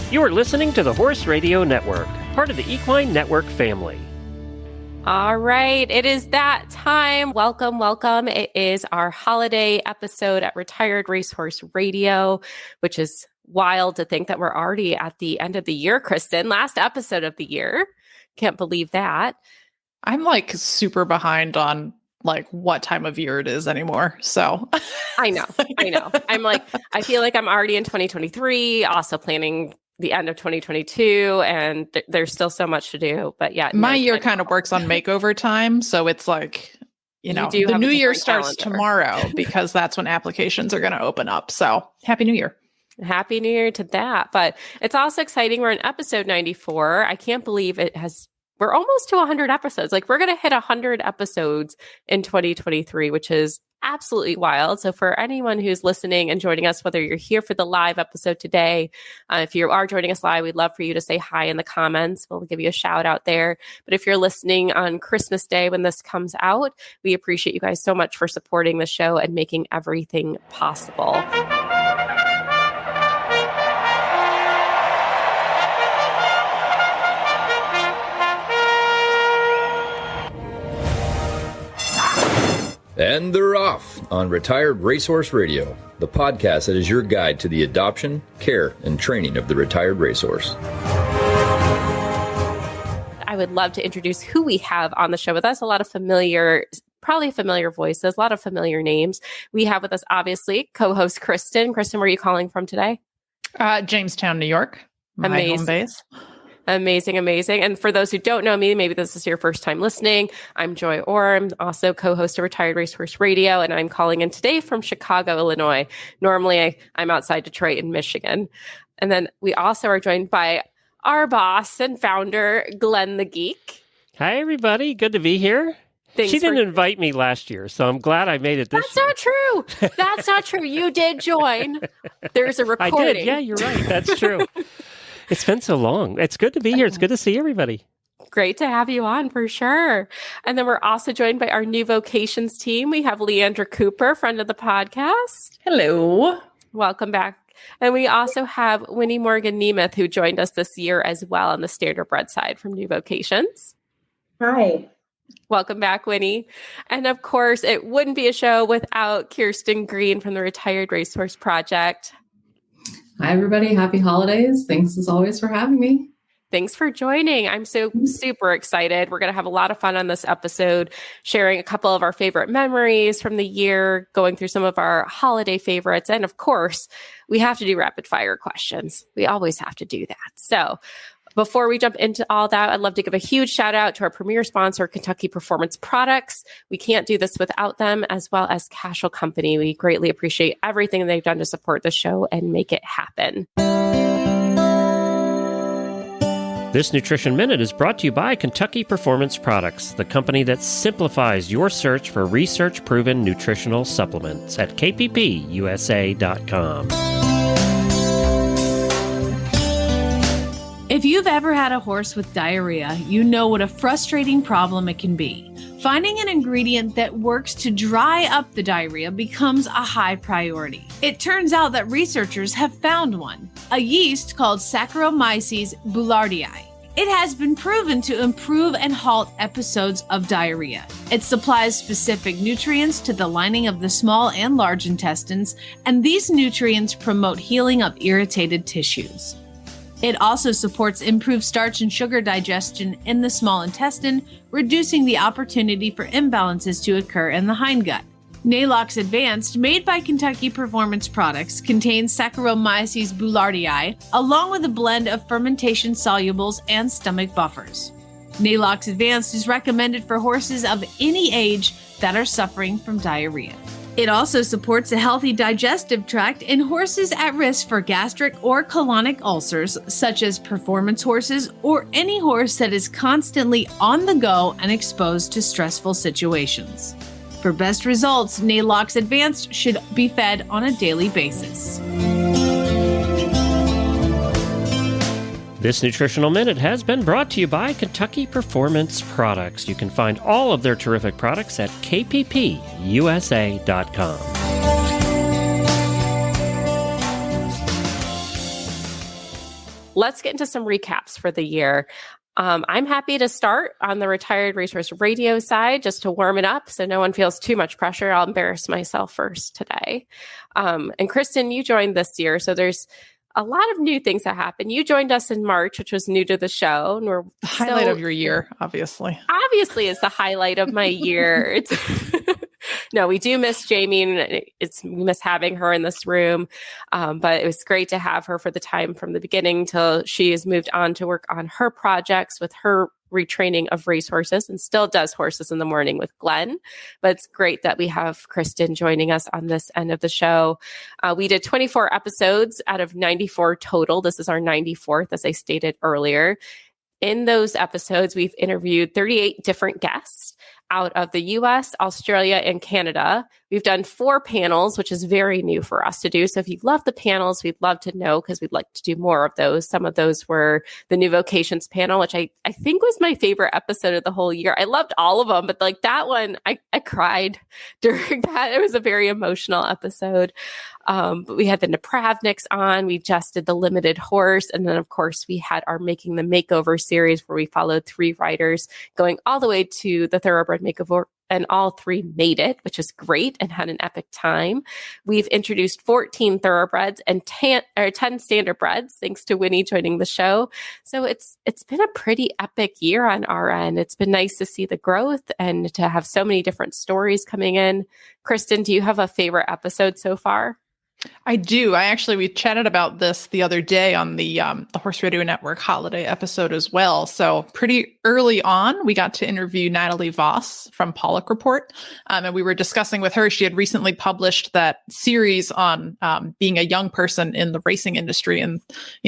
You are listening to the Horse Radio Network, part of the Equine Network family. All right, it is that time. Welcome, welcome. It is our holiday episode at Retired Racehorse Radio, which is wild to think that we're already at the end of the year, Kristen. Last episode of the year. Can't believe that. I'm like super behind on like what time of year it is anymore. So I know. I'm like, I feel like I'm already in 2023, also planning the end of 2022, and there's still so much to do. But yeah, my year kind of works on makeover time. So it's like, you know, the new year starts tomorrow because that's when applications are going to open up. So Happy New Year. Happy New Year to that. But it's also exciting. We're in episode 94. I can't believe we're almost to 100 episodes. Like we're going to hit 100 episodes in 2023, which is absolutely wild. So for anyone who's listening and joining us, whether you're here for the live episode today, if you are joining us live, we'd love for you to say hi in the comments. We'll give you a shout out there. But if you're listening on Christmas Day when this comes out, we appreciate you guys so much for supporting the show and making everything possible. And they're off on Retired Racehorse Radio, the podcast that is your guide to the adoption, care, and training of the retired racehorse. I would love to introduce who we have on the show with us. A lot of probably familiar voices, a lot of familiar names. We have with us, obviously, co-host Kristen. Kristen, where are you calling from today? Jamestown, New York. My home base. Amazing. And for those who don't know me, maybe this is your first time listening, I'm Joy Orr. I'm also co-host of Retired Racehorse Radio, and I'm calling in today from Chicago, Illinois. Normally, I'm outside Detroit in Michigan. And then we also are joined by our boss and founder, Glenn the Geek. Hi, everybody. Good to be here. She didn't invite me last year, so I'm glad I made it this year. That's not true. You did join. There's a recording. I did. Yeah, you're right. That's true. It's been so long. It's good to be here. It's good to see everybody. Great to have you on for sure. And then we're also joined by our new Vocations team. We have Leandra Cooper, friend of the podcast. Hello. Welcome back. And we also have Winnie Morgan Nemeth, who joined us this year as well on the standardbred side from New Vocations. Hi. Welcome back, Winnie. And of course, it wouldn't be a show without Kirsten Green from the Retired Racehorse Project. Hi, everybody. Happy holidays. Thanks as always for having me. Thanks for joining. I'm so super excited. We're going to have a lot of fun on this episode, sharing a couple of our favorite memories from the year, going through some of our holiday favorites. And of course, we have to do rapid fire questions. We always have to do that. So before we jump into all that, I'd love to give a huge shout out to our premier sponsor, Kentucky Performance Products. We can't do this without them, as well as Cashel Company. We greatly appreciate everything they've done to support the show and make it happen. This Nutrition Minute is brought to you by Kentucky Performance Products, the company that simplifies your search for research-proven nutritional supplements at kppusa.com. If you've ever had a horse with diarrhea, you know what a frustrating problem it can be. Finding an ingredient that works to dry up the diarrhea becomes a high priority. It turns out that researchers have found one, a yeast called Saccharomyces boulardii. It has been proven to improve and halt episodes of diarrhea. It supplies specific nutrients to the lining of the small and large intestines, and these nutrients promote healing of irritated tissues. It also supports improved starch and sugar digestion in the small intestine, reducing the opportunity for imbalances to occur in the hindgut. Nalox Advanced, made by Kentucky Performance Products, contains Saccharomyces boulardii, along with a blend of fermentation solubles and stomach buffers. Nalox Advanced is recommended for horses of any age that are suffering from diarrhea. It also supports a healthy digestive tract in horses at risk for gastric or colonic ulcers, such as performance horses or any horse that is constantly on the go and exposed to stressful situations. For best results, Nalox Advanced should be fed on a daily basis. This Nutritional Minute has been brought to you by Kentucky Performance Products. You can find all of their terrific products at kppusa.com. let's get into some recaps for the year. I'm happy to start on the Retired Racehorse Radio side just to warm it up so no one feels too much pressure. I'll embarrass myself first today. And Kristen, you joined this year, so there's a lot of new things that happened. You joined us in March, which was new to the show. And we're the highlight of your year, obviously. Obviously, it's the highlight of my year. No, we do miss Jamie, and we miss having her in this room. But it was great to have her for the time from the beginning till she has moved on to work on her projects with her retraining of racehorses and still does horses in the morning with Glenn. But it's great that we have Kristen joining us on this end of the show. We did 24 episodes out of 94 total. This is our 94th, as I stated earlier. In those episodes, we've interviewed 38 different guests out of the US, Australia, and Canada. We've done 4 panels, which is very new for us to do. So if you love the panels, we'd love to know because we'd like to do more of those. Some of those were the new Vocations panel, which I think was my favorite episode of the whole year. I loved all of them, but like that one, I cried during that. It was a very emotional episode. But we had the Napravniks on. We just did the Limited Horse. And then, of course, we had our Making the Makeover series where we followed 3 riders going all the way to the Thoroughbred Makeover. And all 3 made it, which is great and had an epic time. We've introduced 14 thoroughbreds and 10 standardbreds, thanks to Winnie joining the show. So it's been a pretty epic year on our end. It's been nice to see the growth and to have so many different stories coming in. Kristen, do you have a favorite episode so far? I do. We chatted about this the other day on the Horse Radio Network holiday episode as well. So pretty early on, we got to interview Natalie Voss from Pollock Report. And we were discussing with her, she had recently published that series on being a young person in the racing industry and,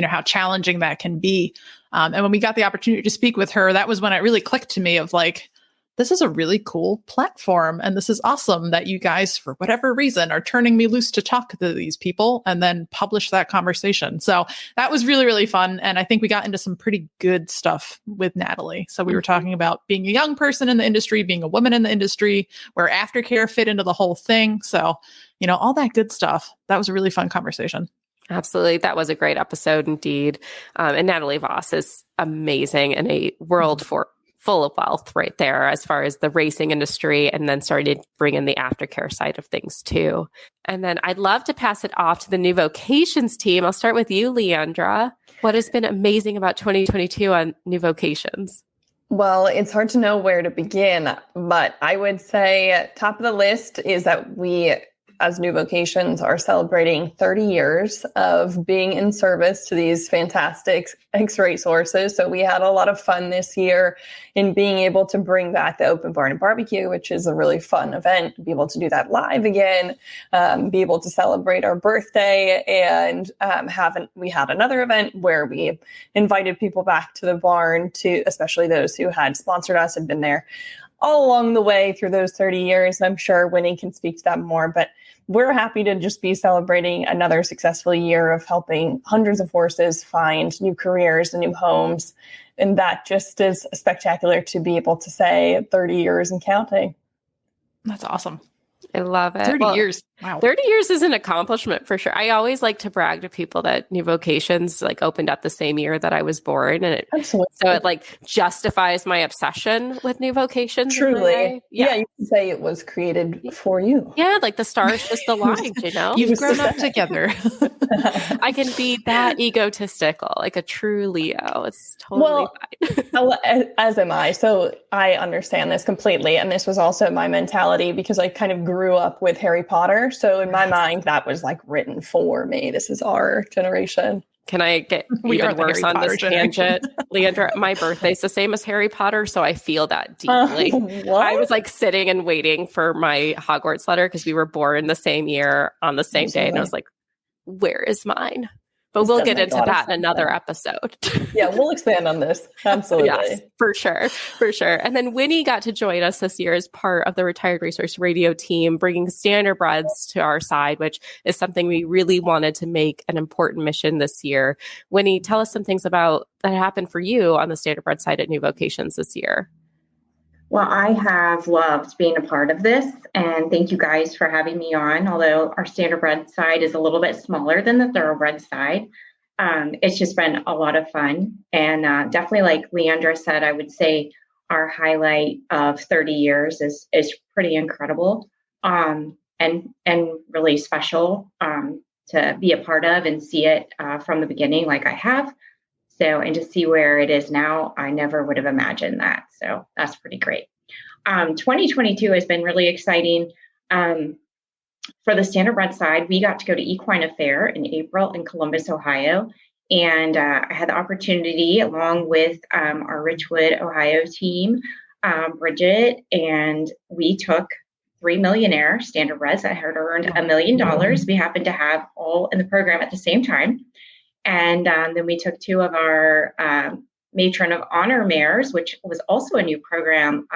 how challenging that can be. And when we got the opportunity to speak with her, that was when it really clicked to me of like, this is a really cool platform. And this is awesome that you guys, for whatever reason, are turning me loose to talk to these people and then publish that conversation. So that was really, really fun. And I think we got into some pretty good stuff with Natalie. So we were talking about being a young person in the industry, being a woman in the industry, where aftercare fit into the whole thing. So, all that good stuff. That was a really fun conversation. Absolutely. That was a great episode indeed. And Natalie Voss is amazing and a world full of wealth right there as far as the racing industry, and then started to bring in the aftercare side of things too. And then I'd love to pass it off to the new Vocations team. I'll start with you, Leandra. What has been amazing about 2022 on new Vocations? Well, it's hard to know where to begin, but I would say top of the list is that we, as New Vocations, are celebrating 30 years of being in service to these fantastic ex-race horses. So we had a lot of fun this year in being able to bring back the Open Barn and Barbecue, which is a really fun event, be able to do that live again, be able to celebrate our birthday, and we had another event where we invited people back to the barn, to especially those who had sponsored us and been there all along the way through those 30 years. And I'm sure Winnie can speak to that more, but we're happy to just be celebrating another successful year of helping hundreds of horses find new careers and new homes. And that just is spectacular to be able to say 30 years and counting. That's awesome. I love it. 30 years. Wow. 30 years is an accomplishment for sure. I always like to brag to people that New Vocations opened up the same year that I was born. And so it justifies my obsession with New Vocations. Truly. Yeah, you can say it was created for you. Yeah, the stars just aligned, You've grown up together. I can be that egotistical, like a true Leo. It's totally fine. As am I. So I understand this completely. And this was also my mentality because I kind of grew up with Harry Potter. So in my mind, that was written for me. This is our generation. Can I get even worse on this tangent? Leandra, my birthday's the same as Harry Potter, so I feel that deeply. I was sitting and waiting for my Hogwarts letter because we were born the same year on the same day. And I was like, where is mine? But we'll get into that in another episode. Yeah, we'll expand on this. Absolutely. Yes, for sure. For sure. And then Winnie got to join us this year as part of the Retired Racehorse Radio team, bringing standardbreds to our side, which is something we really wanted to make an important mission this year. Winnie, tell us some things about that happened for you on the standardbred side at New Vocations this year. Well, I have loved being a part of this, and thank you guys for having me on. Although our standardbred side is a little bit smaller than the thoroughbred side, It's just been a lot of fun. And definitely, like Leandra said, I would say our highlight of 30 years is pretty incredible, and really special to be a part of and see it from the beginning like I have. So, and to see where it is now, I never would have imagined that. So that's pretty great. 2022 has been really exciting. For the standardbred side, we got to go to Equine Affair in April in Columbus, Ohio. And I had the opportunity, along with our Richwood, Ohio team, Bridget, and we took 3 millionaire standardbreds that had earned $1 million. We happened to have all in the program at the same time. And then we took 2 of our Matron of Honor mares, which was also a new program,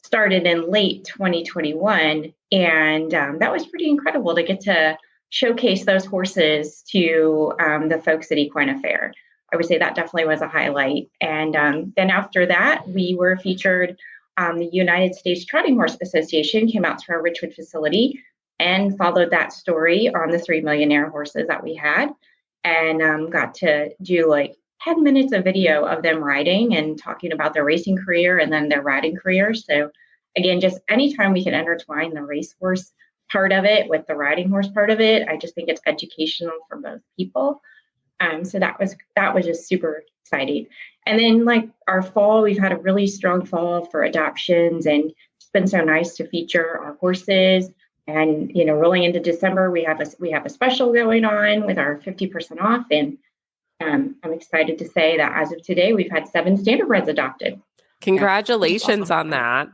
started in late 2021. And that was pretty incredible to get to showcase those horses to the folks at Equine Affair. I would say that definitely was a highlight. And then after that, we were featured. The United States Trotting Horse Association came out to our Richwood facility and followed that story on the 3 millionaire horses that we had, and got to do like 10 minutes of video of them riding and talking about their racing career and then their riding career. So again, just anytime we can intertwine the racehorse part of it with the riding horse part of it, I just think it's educational for both people. So that was just super exciting. And then like our fall, we've had a really strong fall for adoptions, and it's been so nice to feature our horses. And rolling into December, we have a special going on with our 50% off, and I'm excited to say that as of today, we've had 7 standardbreds adopted. Congratulations awesome. on that.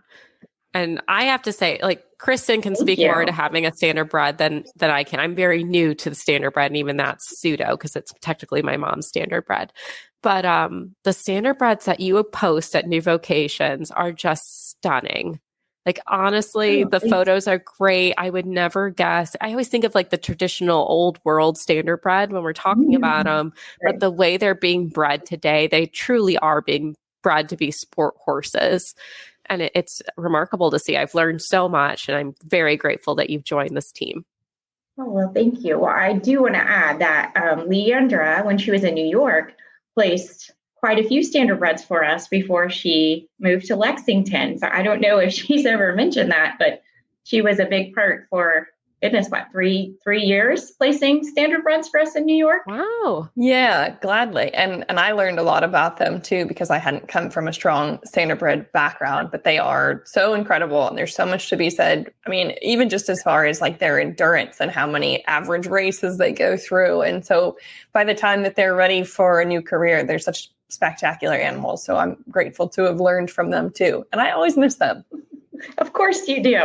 And I have to say, like, Kristen can speak more to having a standardbred than I can. I'm very new to the standardbred, and even that's pseudo because it's technically my mom's standardbred. But the standardbreds that you post at New Vocations are just stunning. Like, honestly, the photos are great. I would never guess. I always think of like the traditional old world standardbred when we're talking about them, but the way they're being bred today, they truly are being bred to be sport horses. And it's remarkable to see. I've learned so much, and I'm very grateful that you've joined this team. Oh, well, thank you. Well, I do want to add that Leandra, when she was in New York, placed quite a few standardbreds for us before she moved to Lexington. So I don't know if she's ever mentioned that, but she was a big part for, goodness, what, three years placing standardbreds for us in New York? Wow. Yeah, gladly. And I learned a lot about them too, because I hadn't come from a strong standardbred background, but they are so incredible. And there's so much to be said. I mean, even just as far as like their endurance and how many average races they go through. And so by the time that they're ready for a new career, they're such spectacular animals. So I'm grateful to have learned from them too. And I always miss them. Of course you do.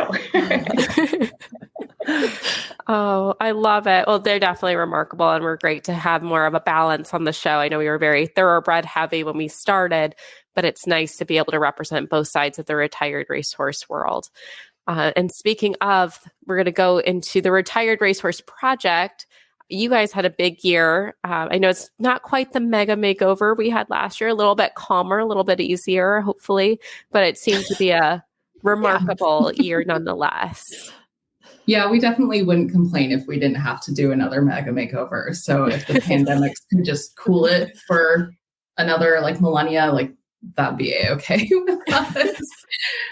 Oh, I love it. Well, they're definitely remarkable, and we're great to have more of a balance on the show. I know we were very thoroughbred heavy when we started, but it's nice to be able to represent both sides of the retired racehorse world. And speaking of, we're going to go into the Retired Racehorse Project. You guys had a big year. I know it's not quite the mega makeover we had last year, a little bit calmer, a little bit easier, hopefully, but it seemed to be a remarkable year nonetheless. Yeah, we definitely wouldn't complain if we didn't have to do another mega makeover. So if the pandemics could just cool it for another like millennia, like that'd be okay with us.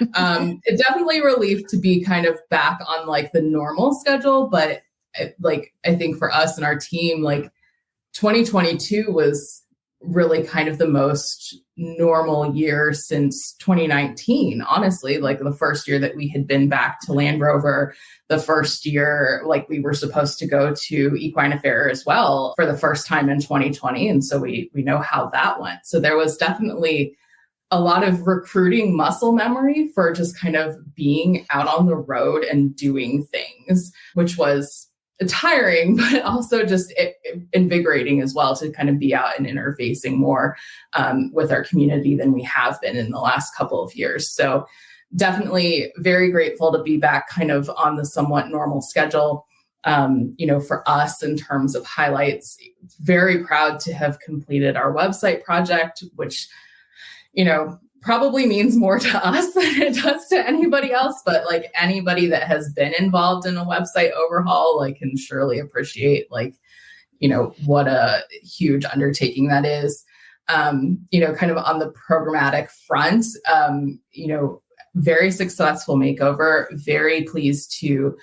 It's definitely relief to be kind of back on like the normal schedule, but I think for us and our team, like 2022 was really kind of the most normal year since 2019, honestly, like the first year that we had been back to Land Rover, the first year, like we were supposed to go to Equine Affair as well for the first time in 2020. And so we know how that went. So there was definitely a lot of recruiting muscle memory for just kind of being out on the road and doing things, which was tiring, but also just invigorating as well to kind of be out and interfacing more with our community than we have been in the last couple of years. So definitely very grateful to be back kind of on the somewhat normal schedule. For us in terms of highlights, very proud to have completed our website project, which, probably means more to us than it does to anybody else, but like anybody that has been involved in a website overhaul, like can surely appreciate like, what a huge undertaking that is. Kind of on the programmatic front, very successful makeover, very pleased to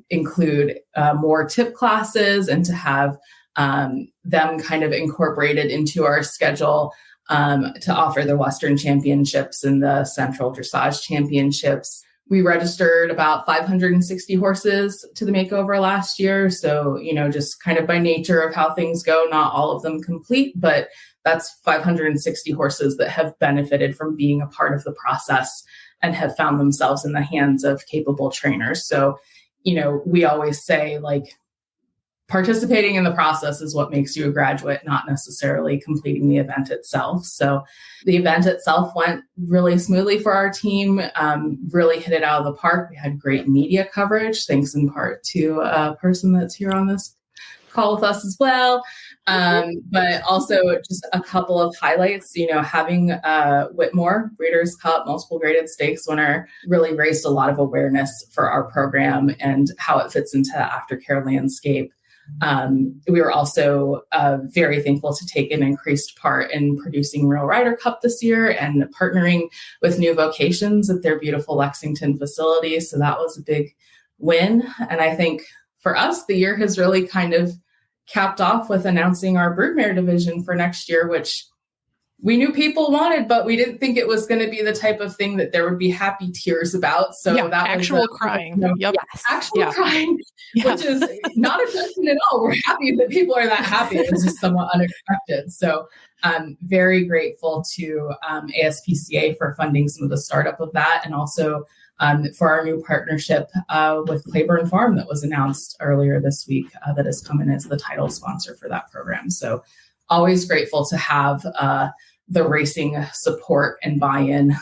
include more tip classes and to have them kind of incorporated into our schedule to offer the Western Championships and the Central Dressage Championships. We registered about 560 horses to the makeover last year. So, just kind of by nature of how things go, not all of them complete, but that's 560 horses that have benefited from being a part of the process and have found themselves in the hands of capable trainers. So, we always say, like, participating in the process is what makes you a graduate, not necessarily completing the event itself. So the event itself went really smoothly for our team, really hit it out of the park. We had great media coverage, thanks in part to a person that's here on this call with us as well. But also just a couple of highlights, having Whitmore, Breeders' Cup, multiple graded stakes winner, really raised a lot of awareness for our program and how it fits into the aftercare landscape. We were also very thankful to take an increased part in producing Real Rider Cup this year and partnering with New Vocations at their beautiful Lexington facility. So that was a big win. And I think for us, the year has really kind of capped off with announcing our broodmare division for next year, which we knew people wanted, but we didn't think it was going to be the type of thing that there would be happy tears about. So that actual was crying. Actual crying, which is not a question at all. We're happy that people are that happy. It was just somewhat unexpected. So I'm very grateful to ASPCA for funding some of the startup of that, and also for our new partnership with Claiborne Farm that was announced earlier this week that has come in as the title sponsor for that program. So always grateful to have the racing support and buy-in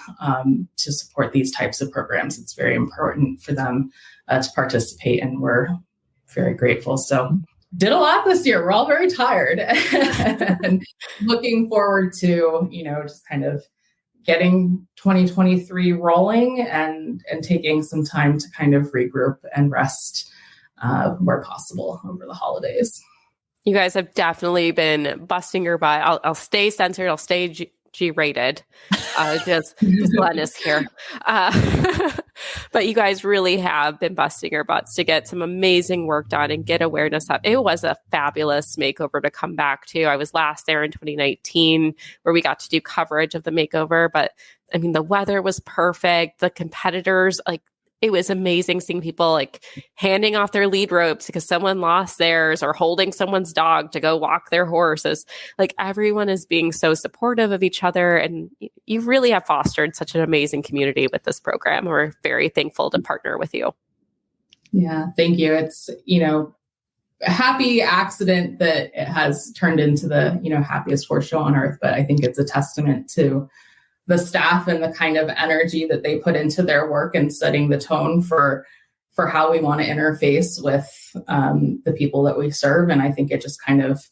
to support these types of programs. It's very important for them to participate, and we're very grateful. So did a lot this year. We're all very tired and looking forward to, just kind of getting 2023 rolling and taking some time to kind of regroup and rest where possible over the holidays. You guys have definitely been busting your butt. I'll stay censored. I'll stay G-rated. Just Glenn is here. But you guys really have been busting your butts to get some amazing work done and get awareness up. It was a fabulous makeover to come back to. I was last there in 2019 where we got to do coverage of the makeover. But I mean, the weather was perfect. The competitors, it was amazing seeing people handing off their lead ropes because someone lost theirs, or holding someone's dog to go walk their horses. Everyone is being so supportive of each other. And you really have fostered such an amazing community with this program. We're very thankful to partner with you. Yeah, thank you. It's, a happy accident that it has turned into the, happiest horse show on earth. But I think it's a testament to the staff and the kind of energy that they put into their work and setting the tone for how we want to interface with the people that we serve. And I think it just kind of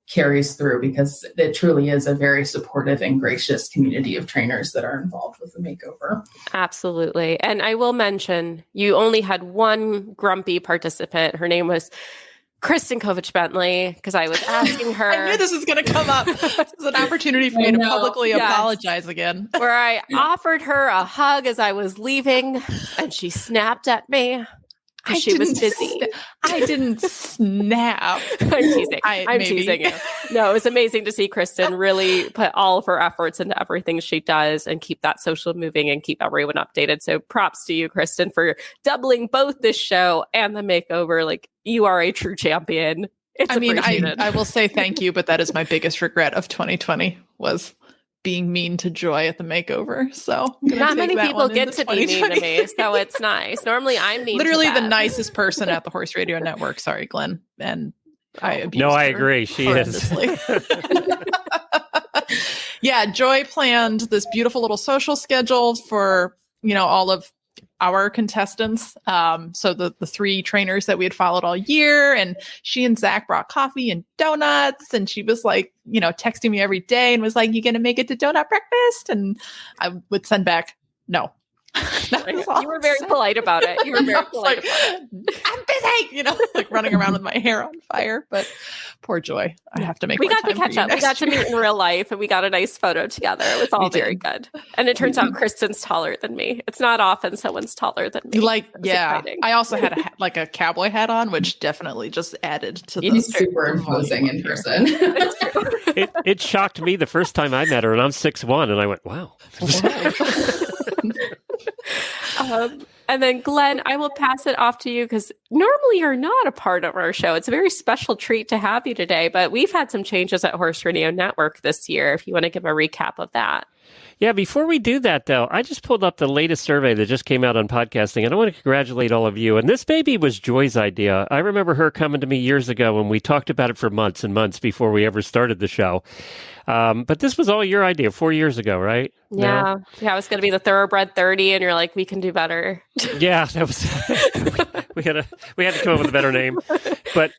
carries through because it truly is a very supportive and gracious community of trainers that are involved with the makeover. Absolutely. And I will mention, you only had one grumpy participant. Her name was Kristen Kovatch Bentley, because I was asking her. I knew this was going to come up. This is an opportunity for me to publicly apologize again. Where I offered her a hug as I was leaving, and she snapped at me. She was busy. I didn't snap. I'm teasing. I'm teasing you. No, it was amazing to see Kristen really put all of her efforts into everything she does and keep that social moving and keep everyone updated. So props to you, Kristen, for doubling both this show and the makeover. You are a true champion. I will say thank you, but that is my biggest regret of 2020 was being mean to Joy at the makeover. So not many people get to be mean to me, so it's nice. Normally I'm mean. Literally to the nicest person at the Horse Radio Network. Sorry, Glenn. And I abused her. I agree. She is. Yeah, Joy planned this beautiful little social schedule for, all of our contestants. So the three trainers that we had followed all year, and she and Zach brought coffee and donuts, and she was texting me every day and was like, "You gonna make it to donut breakfast?" And I would send back, "No." You were very polite about it. You were very polite. I'm busy, running around with my hair on fire. But Poor Joy. I have to make We more got to time for catch you up. We got next to year. meet in real life, and we got a nice photo together. It was all very good. And it turns out Kristen's taller than me. It's not often someone's taller than me. Exciting. I also had a cowboy hat on, which definitely just added to You're the super imposing in person. It shocked me the first time I met her, and I'm 6'1", and I went, wow. And then, Glenn, I will pass it off to you because normally you're not a part of our show. It's a very special treat to have you today, but we've had some changes at Horse Radio Network this year. If you want to give a recap of that. Yeah, before we do that, though, I just pulled up the latest survey that just came out on podcasting, and I want to congratulate all of you. And this baby was Joy's idea. I remember her coming to me years ago, and we talked about it for months and months before we ever started the show. But this was all your idea 4 years ago, right? Yeah. No? Yeah, it was going to be the Thoroughbred 30, and you're like, we can do better. Yeah, that was we had to come up with a better name. But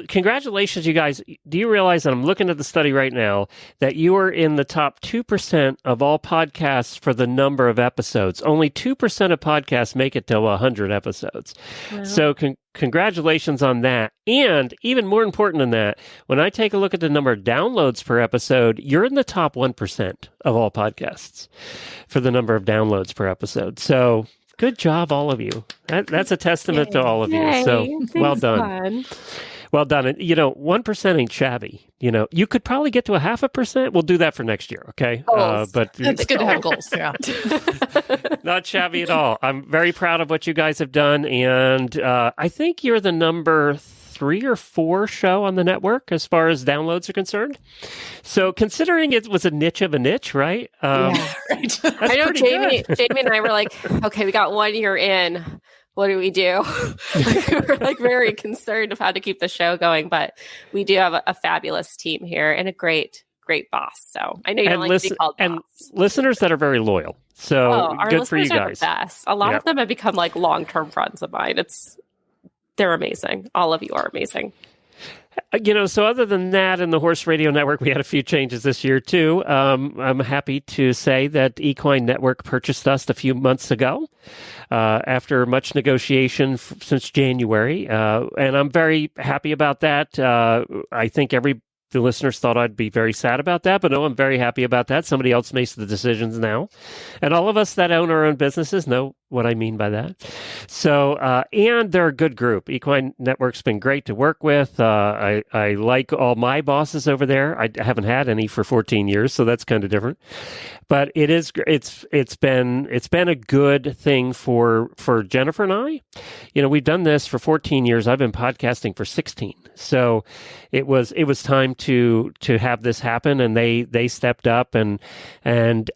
congratulations, you guys. Do you realize that I'm looking at the study right now that you are in the top 2% of all podcasts for the number of episodes? Only 2% of podcasts make it to 100 episodes. Wow. So congratulations on that. And even more important than that, when I take a look at the number of downloads per episode, you're in the top 1% of all podcasts for the number of downloads per episode. So good job, all of you. That's a testament to all of you. So well done. Glenn. Well done. And, 1% ain't shabby. You could probably get to 0.5%. We'll do that for next year, okay? But it's good to have goals, yeah. Not shabby at all. I'm very proud of what you guys have done, and I think you're the number 3 or 4 show on the network as far as downloads are concerned. So considering it was a niche of a niche, right? Yeah, right. I know Jamie and I were like, okay, we got 1 year in. What do we do? We're very concerned of how to keep the show going, but we do have a fabulous team here and a great boss. So I know you don't like to be called boss. And listeners that are very loyal. So our good for you listeners are guys. the best. A lot of them have become like long-term friends of mine. They're amazing. All of you are amazing. So other than that, in the Horse Radio Network, we had a few changes this year, too. I'm happy to say that Equine Network purchased us a few months ago after much negotiation since January. And I'm very happy about that. I think the listeners thought I'd be very sad about that, but no, I'm very happy about that. Somebody else makes the decisions now. And all of us that own our own businesses know what I mean by that. So, and they're a good group. Equine Network's been great to work with. I like all my bosses over there. I haven't had any for 14 years, so that's kind of different. But it's been a good thing for Jennifer and I. We've done this for 14 years. I've been podcasting for 16. So it was time to have this happen, and they stepped up, and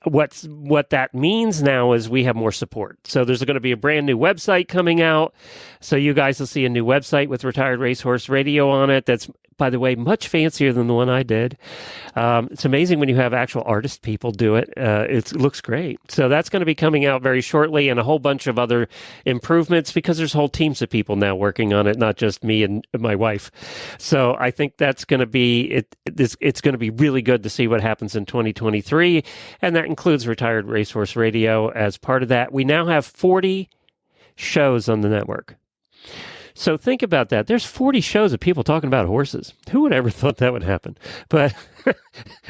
what that means now is we have more support. So there's going to be a brand new website coming out. So you guys will see a new website with Retired Racehorse Radio on it. That's, by the way, much fancier than the one I did. It's amazing when you have actual artist people do it. It looks great. So that's going to be coming out very shortly, and a whole bunch of other improvements because there's whole teams of people now working on it, not just me and my wife. So I think that's going to be it's going to be really good to see what happens in 2023, and that includes Retired Racehorse Radio as part of that. We now have 40 shows on the network. So think about that. There's 40 shows of people talking about horses. Who would ever thought that would happen? But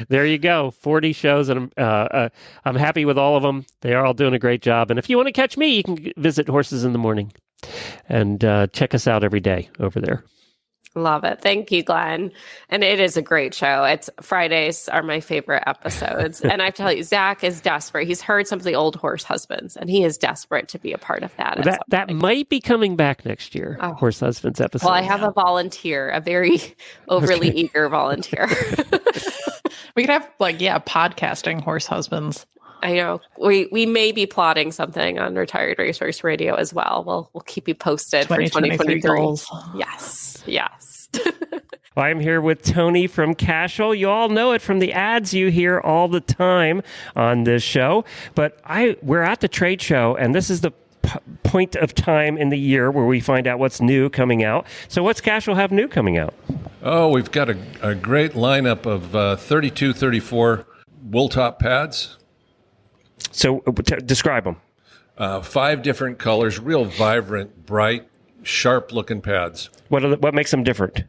there you go, 40 shows, and I'm happy with all of them. They are all doing a great job. And if you want to catch me, you can visit Horses in the Morning and check us out every day over there. Love it. Thank you, Glenn. And it is a great show. Fridays are my favorite episodes. And I have to tell you, Zach is desperate. He's heard some of the old horse husbands, and he is desperate to be a part of that. That might be coming back next year, Horse Husbands episode. Well, I have a volunteer, a very overly eager volunteer. We could have podcasting horse husbands. I know. We may be plotting something on Retired Racehorse Radio as well. We'll keep you posted for 2023 goals. Yes. Well, I'm here with Tony from Cashel. You all know it from the ads you hear all the time on this show. But we're at the trade show, and this is the point of time in the year where we find out what's new coming out. So what's Cashel have new coming out? Oh, we've got a great lineup of 32, 34 wool top pads. So describe them. 5 different colors, real vibrant, bright, sharp-looking pads. What makes them different?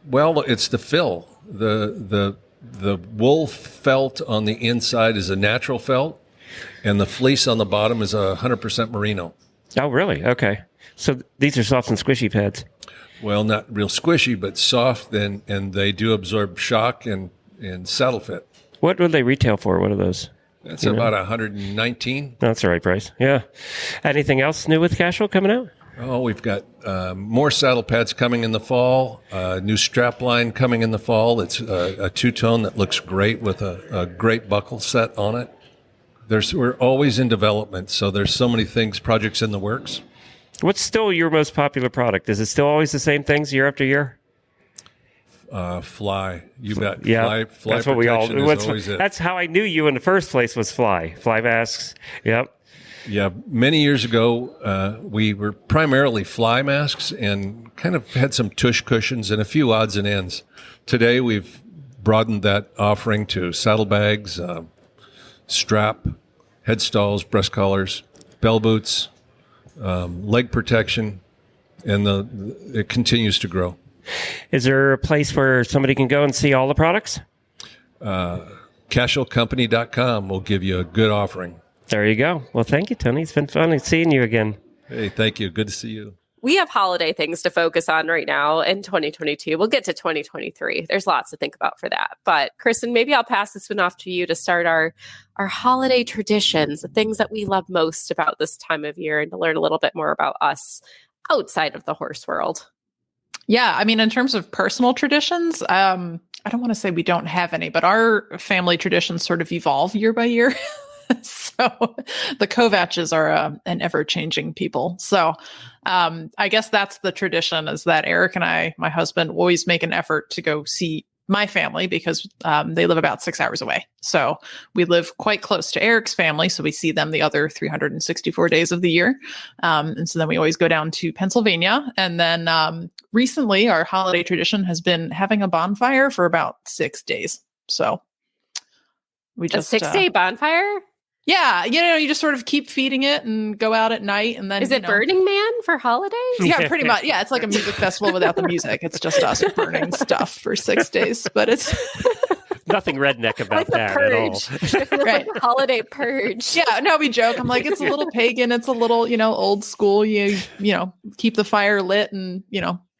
Well, it's the fill. The wool felt on the inside is a natural felt, and the fleece on the bottom is 100% merino. Oh, really? Okay. So these are soft and squishy pads. Well, not real squishy, but soft, and they do absorb shock and saddle fit. What would they retail for? What are those? That's about $119. That's the right price. Yeah. Anything else new with Casual coming out? Oh, we've got more saddle pads coming in the fall, new strap line coming in the fall. It's a two-tone that looks great with a great buckle set on it. We're always in development, so there's so many projects in the works. What's still your most popular product? Is it still always the same things year after year? Fly. You bet. Yeah, Fly that's what we all. always it. That's how I knew you in the first place was fly masks. Yep. Yeah, many years ago, we were primarily fly masks and kind of had some tush cushions and a few odds and ends. Today, we've broadened that offering to saddlebags, strap, headstalls, breast collars, bell boots, leg protection, and it continues to grow. Is there a place where somebody can go and see all the products? Casualcompany.com will give you a good offering. There you go. Well, thank you, Tony. It's been fun seeing you again. Hey, thank you. Good to see you. We have holiday things to focus on right now in 2022. We'll get to 2023. There's lots to think about for that. But Kristen, maybe I'll pass this one off to you to start our holiday traditions, the things that we love most about this time of year, and to learn a little bit more about us outside of the horse world. Yeah, I mean, in terms of personal traditions, I don't want to say we don't have any, but our family traditions sort of evolve year by year. So the Kovatches are an ever-changing people. So I guess that's the tradition, is that Eric and I, my husband, always make an effort to go see my family because they live about 6 hours away. So we live quite close to Eric's family. So we see them the other 364 days of the year. And so then we always go down to Pennsylvania. And then recently our holiday tradition has been having a bonfire for about 6 days. So we just... A 6-day bonfire? Yeah, you just sort of keep feeding it and go out at night, and then is it Burning Man for holidays? Yeah, pretty much. Yeah, it's like a music festival without the music. It's just us burning stuff for 6 days, but it's nothing redneck about like that purge. at all. Right, holiday purge. Yeah, no, we joke. I'm like, it's a little pagan. It's a little, old school. You keep the fire lit and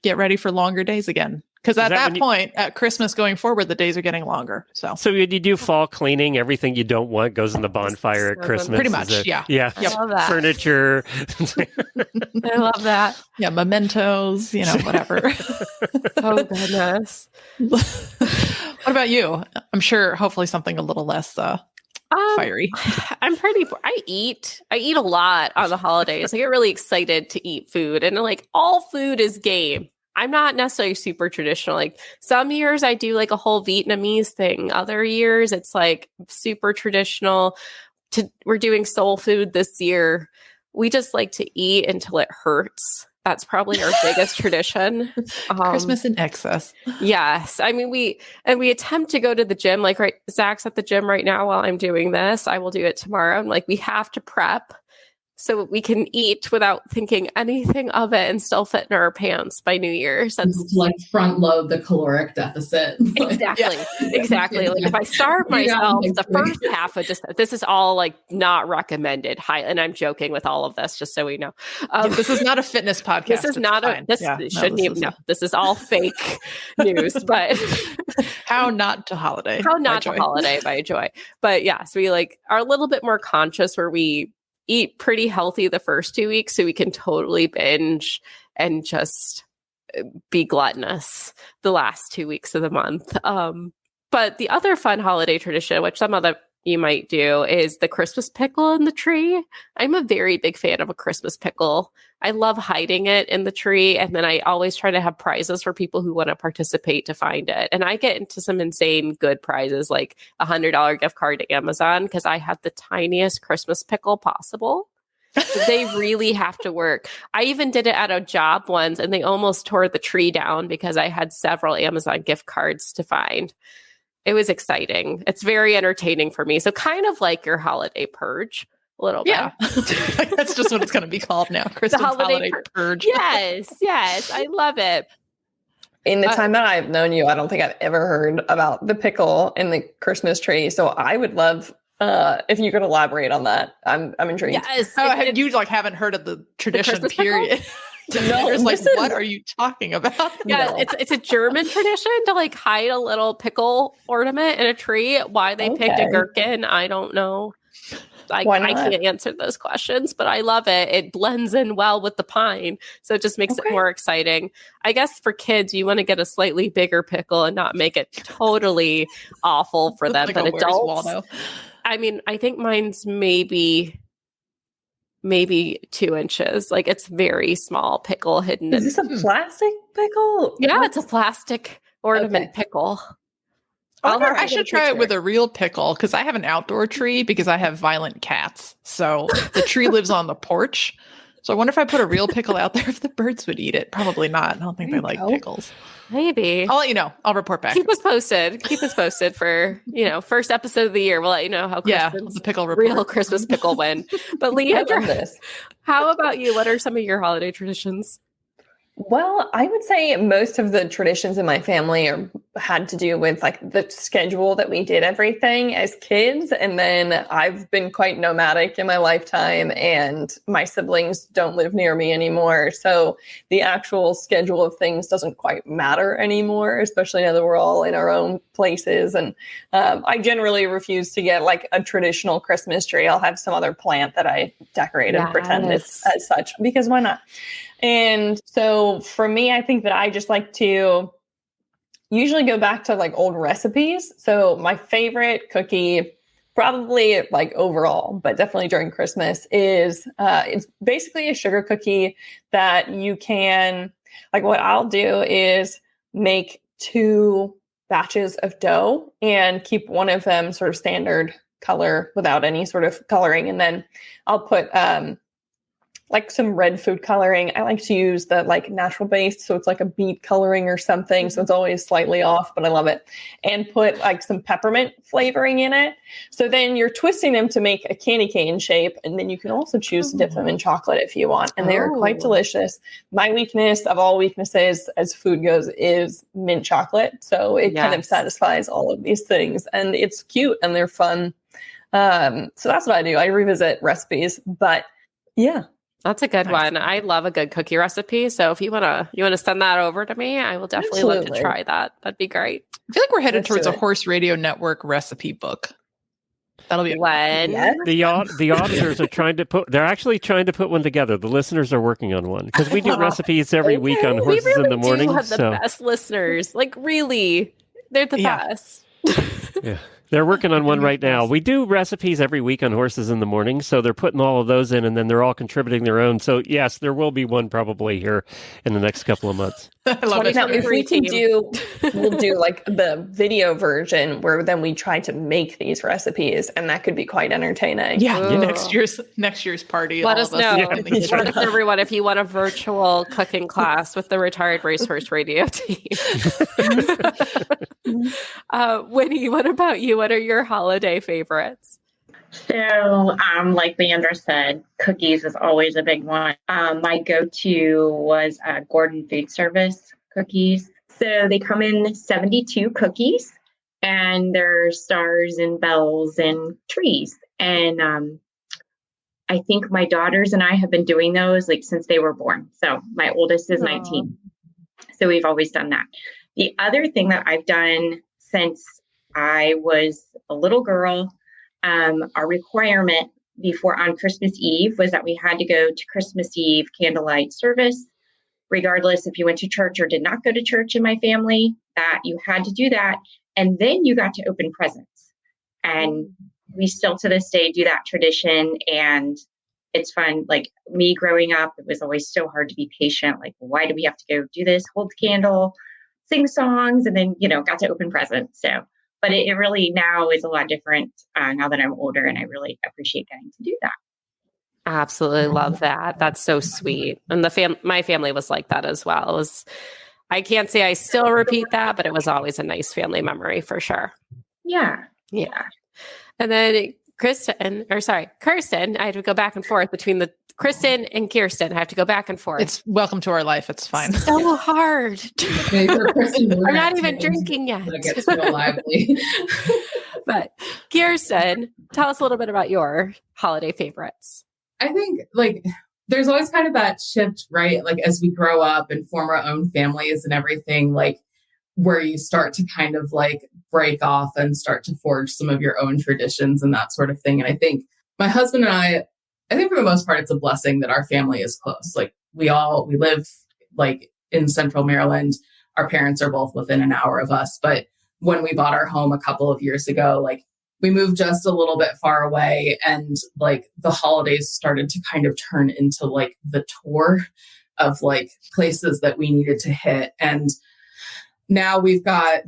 get ready for longer days again. Because at that point, at Christmas going forward, the days are getting longer. So when you do fall cleaning, everything you don't want goes in the bonfire at Christmas. Pretty much, yeah. Yeah. I love that. Furniture. I love that. Yeah, mementos, whatever. Oh, goodness. What about you? I'm sure hopefully something a little less fiery. I'm pretty I eat a lot on the holidays. I get really excited to eat food, and all food is game. I'm not necessarily super traditional. Like some years I do like a whole Vietnamese thing. Other years it's like super traditional. We're doing soul food this year. We just like to eat until it hurts. That's probably our biggest tradition. Christmas in excess. Yes. I mean, we attempt to go to the gym. Like Zach's at the gym right now while I'm doing this. I will do it tomorrow. I'm like, we have to prep so we can eat without thinking anything of it and still fit in our pants by New Year's. That's like front load the caloric deficit. Exactly. Exactly. Like if I starve myself, the first half of this is all like not recommended. And I'm joking with all of this, just so we know. This is not a fitness podcast. This is not this is all fake news, but How Not to Holiday. How Not to Holiday by Joy. But yeah, so we are a little bit more conscious where we eat pretty healthy the first 2 weeks so we can totally binge and just be gluttonous the last 2 weeks of the month. But the other fun holiday tradition, which some of you might do, is the Christmas pickle in the tree. I'm a very big fan of a Christmas pickle. I love hiding it in the tree. And then I always try to have prizes for people who want to participate to find it. And I get into some insane good prizes, like $100 gift card to Amazon, because I had the tiniest Christmas pickle possible. They really have to work. I even did it at a job once, and they almost tore the tree down because I had several Amazon gift cards to find. It was exciting. It's very entertaining for me. So kind of like your holiday purge a little bit. Yeah. That's just what it's going to be called now. Christmas holiday purge. Yes. I love it. In the time that I've known you, I don't think I've ever heard about the pickle in the Christmas tree. So I would love if you could elaborate on that. I'm intrigued. Yes. Oh, you haven't heard of the tradition, Christmas period. No, There's like, listen. what are you talking about? Yeah, No. it's a German tradition to like hide a little pickle ornament in a tree. Why they picked a Okay. gherkin, I don't know. Why not? I can't answer those questions, but I love it. It blends in well with the pine, so it just makes it more exciting. I guess for kids, you want to get a slightly bigger pickle and not make it totally awful for them. Like But a Where's adults, Waldo? I mean, I think mine's maybe 2 inches. Like it's very small pickle hidden. Is this a plastic pickle? Yeah, it's a plastic ornament pickle. I should try it with a real pickle because I have an outdoor tree because I have violent cats. So the tree lives on the porch. So I wonder if I put a real pickle out there if the birds would eat it. Probably not. I don't think they like pickles. Maybe. I'll let you know. I'll report back. Keep us posted for, first episode of the year. We'll let you know how the pickle report. real Christmas pickle win. But Leandra, how about you? What are some of your holiday traditions? Well, I would say most of the traditions in my family had to do with like the schedule that we did everything as kids. And then I've been quite nomadic in my lifetime and my siblings don't live near me anymore. So the actual schedule of things doesn't quite matter anymore, especially now that we're all in our own places. And I generally refuse to get like a traditional Christmas tree. I'll have some other plant that I decorate and pretend it's as such, because why not? And so for me, I think that I just like to usually go back to like old recipes. So my favorite cookie, probably like overall, but definitely during Christmas, is it's basically a sugar cookie that you can, like what I'll do is make 2 batches of dough and keep one of them sort of standard color without any sort of coloring. And then I'll put like some red food coloring. I like to use the like natural base. So it's like a beet coloring or something. So it's always slightly off, but I love it. And put like some peppermint flavoring in it. So then you're twisting them to make a candy cane shape. And then you can also choose to dip them in chocolate if you want. And they're quite delicious. My weakness of all weaknesses as food goes is mint chocolate. So it kind of satisfies all of these things. And it's cute and they're fun. So that's what I do. I revisit recipes, but yeah. That's a good one. I love a good cookie recipe. So if you wanna send that over to me, I will definitely love to try that. That'd be great. I feel like we're headed towards a Horse Radio Network recipe book. That'll be when the auditors are they're actually trying to put one together. The listeners are working on one because we do recipes every week on Horses in the Morning. We really do have the best listeners. Like really, they're the best. Yeah. They're working on one right now. We do recipes every week on Horses in the Morning, so they're putting all of those in, and then they're all contributing their own. So, yes, there will be one probably here in the next couple of months. I love it. Now, if we can we'll do like the video version where then we try to make these recipes, and that could be quite entertaining. Yeah, next year's party. Let us know, everyone, if you want a virtual cooking class with the retired Racehorse Radio team. Winnie, what about you? What are your holiday favorites? So, like Leandra said, cookies is always a big one. My go-to was Gordon Food Service cookies. So they come in 72 cookies, and there's stars and bells and trees. And I think my daughters and I have been doing those like since they were born. So my oldest is 19. So we've always done that. The other thing that I've done since I was a little girl, our requirement before on Christmas Eve was that we had to go to Christmas Eve candlelight service, regardless if you went to church or did not go to church in my family, that you had to do that. And then you got to open presents. And we still to this day do that tradition. And it's fun. Like me growing up, it was always so hard to be patient. Like, why do we have to go do this? Hold the candle, sing songs, and then, got to open presents. So, but it really now is a lot different now that I'm older, and I really appreciate getting to do that. Absolutely love that. That's so sweet. And my family was like that as well. I can't say I still repeat that, but it was always a nice family memory for sure. Yeah. Yeah. And then Kirsten. I have to go back and forth between the Kristen and Kirsten. I have to go back and forth. It's welcome to our life. It's fine. So hard. Okay, for Kristen, I'm not even drinking yet. It gets real lively. But Kirsten, tell us a little bit about your holiday favorites. I think like there's always kind of that shift, right? Like as we grow up and form our own families and everything, like where you start to kind of like break off and start to forge some of your own traditions and that sort of thing. And I think my husband and I think for the most part, it's a blessing that our family is close. Like we live like in central Maryland. Our parents are both within an hour of us. But when we bought our home a couple of years ago, like we moved just a little bit far away, and like the holidays started to kind of turn into like the tour of like places that we needed to hit. And now we've got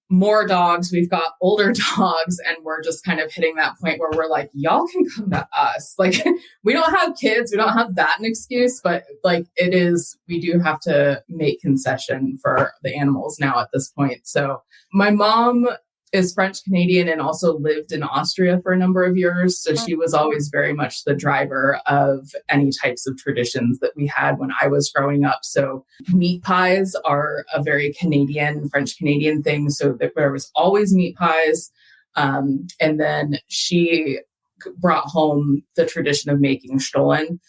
more dogs, we've got older dogs, and we're just kind of hitting that point where we're like, y'all can come to us. Like we don't have kids, we don't have that an excuse, but like we do have to make concession for the animals now at this point. So my mom is French Canadian and also lived in Austria for a number of years. So she was always very much the driver of any types of traditions that we had when I was growing up. So meat pies are a very French Canadian thing. So there was always meat pies. And then she brought home the tradition of making Stollen,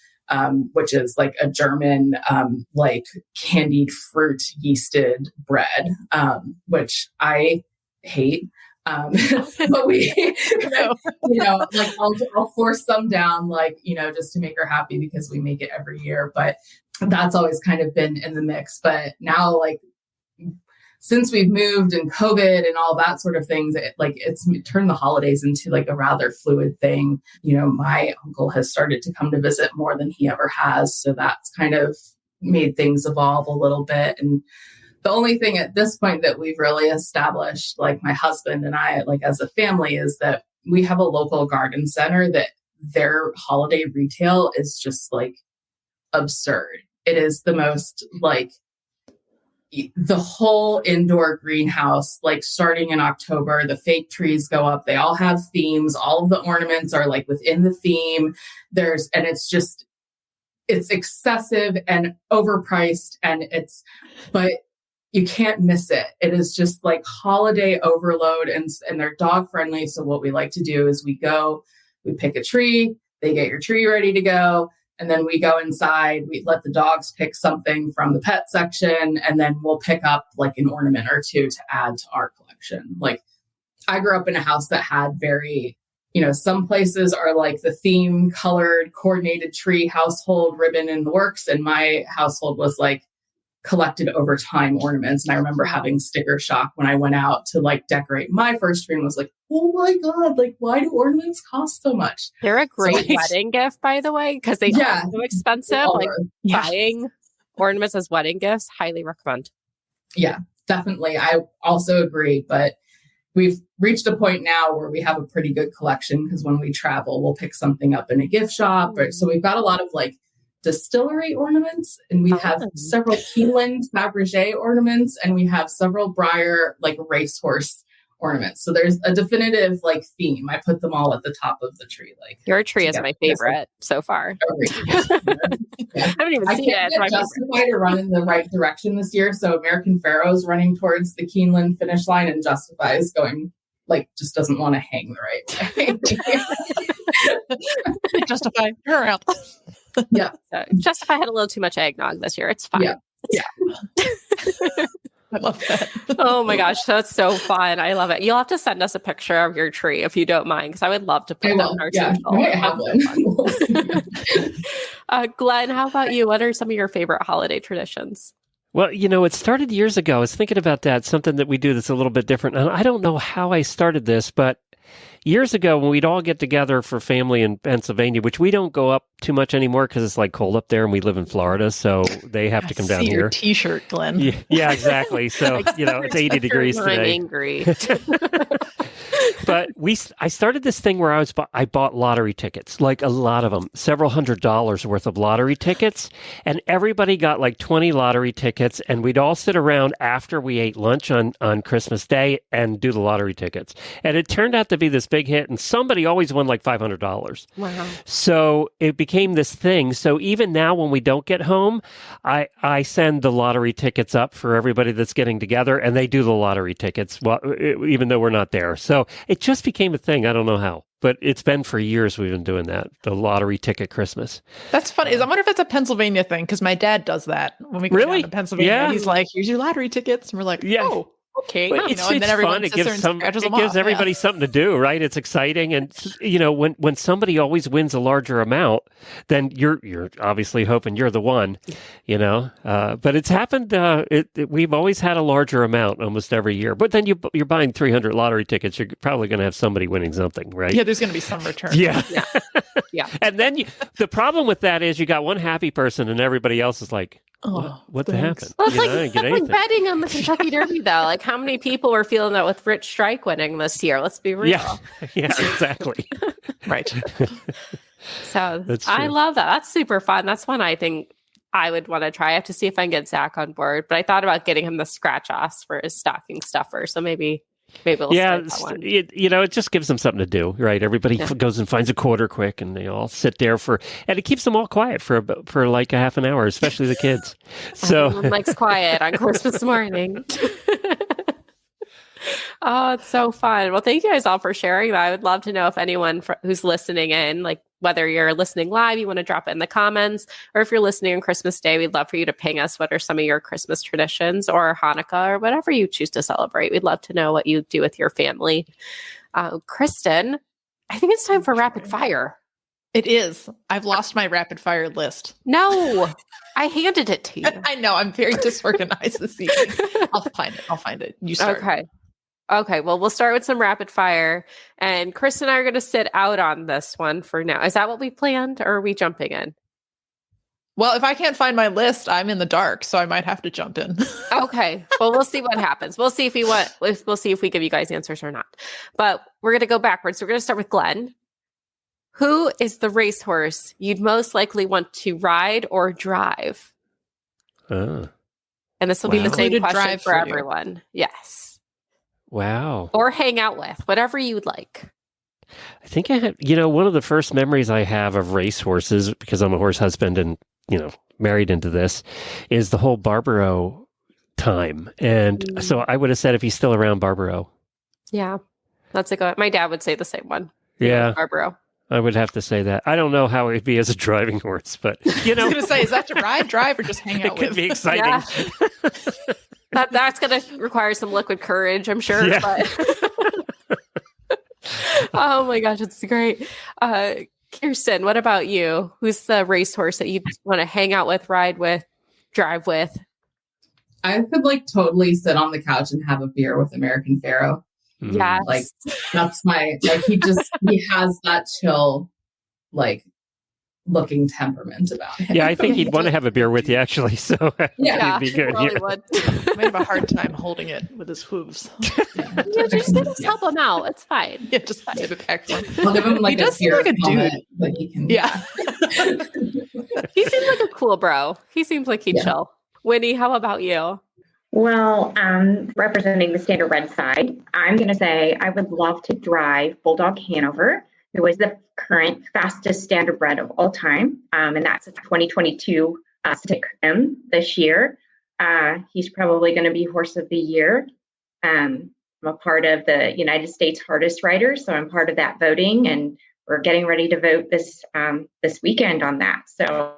which is like a German, like candied fruit yeasted bread, which I hate. But we, like I'll force some down, like, just to make her happy because we make it every year. But that's always kind of been in the mix. But now, like, since we've moved and COVID and all that sort of things, it's turned the holidays into like a rather fluid thing. My uncle has started to come to visit more than he ever has. So that's kind of made things evolve a little bit. And the only thing at this point that we've really established, like my husband and I, like as a family, is that we have a local garden center that their holiday retail is just like absurd. It is the most like the whole indoor greenhouse, like starting in October, the fake trees go up. They all have themes. All of the ornaments are like within the theme. It's excessive and overpriced, but you can't miss it. It is just like holiday overload, and they're dog friendly. So what we like to do is we pick a tree, they get your tree ready to go. And then we go inside, we let the dogs pick something from the pet section, and then we'll pick up like an ornament or two to add to our collection. Like I grew up in a house that had very, some places are like the theme colored coordinated tree household ribbon in the works. And my household was like collected over time ornaments. And I remember having sticker shock when I went out to like decorate my first tree and was like, oh my God, like why do ornaments cost so much? They're a great wedding gift, by the way, because they are so expensive. Like buying ornaments as wedding gifts, highly recommend. Yeah, definitely. I also agree, but we've reached a point now where we have a pretty good collection because when we travel, we'll pick something up in a gift shop. So we've got a lot of like distillery ornaments, and we have several Keeneland Fabergé ornaments, and we have several Breyer like Racehorse ornaments. So there's a definitive like theme. I put them all at the top of the tree. Like your tree is my favorite so far. I haven't even seen it. I Justify to run in the right direction this year. So American Pharaoh's running towards the Keeneland finish line, and Justify is going like just doesn't want to hang the right way. Justify, you're around. Yeah. So Justify had a little too much eggnog this year. It's fine. Yeah. I love that. Oh my gosh, that's so fun. I love it. You'll have to send us a picture of your tree if you don't mind, because I would love to put that on our social. I have one. Glenn, how about you? What are some of your favorite holiday traditions? Well, it started years ago. I was thinking about that, something that we do that's a little bit different. And I don't know how I started this, but years ago when we'd all get together for family in Pennsylvania, which we don't go up too much anymore because it's like cold up there and we live in Florida, so they have to come down here. Your t-shirt, Glenn. Yeah, exactly. So, it's 80 degrees today. I'm angry. But I started this thing where I bought lottery tickets, like a lot of them, several $100s worth of lottery tickets. And everybody got like 20 lottery tickets. And we'd all sit around after we ate lunch on Christmas Day and do the lottery tickets. And it turned out to be this big hit, and somebody always won like $500. Wow. So it became this thing. So even now when we don't get home, I send the lottery tickets up for everybody that's getting together, and they do the lottery tickets, even though we're not there. So it just became a thing. I don't know how. But it's been for years we've been doing that, the lottery ticket Christmas. That's funny. I wonder if it's a Pennsylvania thing, because my dad does that when we go down to Pennsylvania. Yeah. He's like, here's your lottery tickets. And we're like, oh, okay. But and then everyone fun. sits there and scratches them off. It gives everybody something to do, right? It's exciting. And, when somebody always wins a larger amount, then you're obviously hoping you're the one, But it's happened. We've always had a larger amount almost every year. But then you're buying 300 lottery tickets. You're probably going to have somebody winning something, right? Yeah, there's going to be some return. Yeah. Yeah. And then the problem with that is you got one happy person and everybody else is like, what happened? Well, it's I didn't get anything. like betting on the Kentucky Derby, though. Like, how many people were feeling that with Rich Strike winning this year? Let's be real. Yeah, exactly. Right. So I love that. That's super fun. That's one I think I would want to try. I have to see if I can get Zach on board. But I thought about getting him the scratch offs for his stocking stuffer. So maybe we'll start that one. It just gives them something to do, right? Everybody goes and finds a quarter quick, and they all sit there and it keeps them all quiet for like a half an hour, especially the kids. So everyone likes quiet on Christmas morning. Oh, it's so fun. Well, thank you guys all for sharing that. I would love to know if anyone who's listening in, like whether you're listening live, you want to drop it in the comments, or if you're listening on Christmas Day, we'd love for you to ping us what are some of your Christmas traditions or Hanukkah or whatever you choose to celebrate. We'd love to know what you do with your family. Kristen, I think it's time for rapid fire. It is. I've lost my rapid fire list. No, I handed it to you. I know. I'm very disorganized this evening. I'll find it. You start. Okay. Well, we'll start with some rapid fire. And Chris and I are going to sit out on this one for now. Is that what we planned, or are we jumping in? Well, if I can't find my list, I'm in the dark, so I might have to jump in. Okay. Well, we'll see what happens. We'll see we'll see if we give you guys answers or not. But we're going to go backwards. So we're going to start with Glenn. Who is the racehorse you'd most likely want to ride or drive? And this will be the same question for everyone. Yes. Wow. Or hang out with, whatever you would like. I think I have, one of the first memories I have of racehorses, because I'm a horse husband and, married into this, is the whole Barbaro time. And so I would have said if he's still around, Barbaro. Yeah. That's a good, my dad would say the same one. Yeah. Barbaro. I would have to say that. I don't know how it'd be as a driving horse, but, I was going to say, is that to ride, drive, or just hang out with? It could be exciting. Yeah. That's going to require some liquid courage, I'm sure. Yeah. But oh my gosh, it's great. Kirsten, what about you? Who's the racehorse that you want to hang out with, ride with, drive with? I could totally sit on the couch and have a beer with American Pharoah. Yes. That's my, he has that chill, looking temperament about him. Yeah, I think he'd want to have a beer with you, actually. So he'd be good. Really would. I might have a hard time holding it with his hooves. Just help him out. It's fine. Yeah, just give it back to him. I'll give him he does seem like a dude. But he can, He seems like a cool bro. He seems like he'd chill. Winnie, how about you? Well, representing the standard red side, I'm going to say I would love to drive Bulldog Hanover, who is the current fastest standardbred of all time. And that's a 2022 Stick M this year. He's probably going to be Horse of the Year. I'm a part of the United States Hardest Riders, so I'm part of that voting, and we're getting ready to vote this weekend on that. So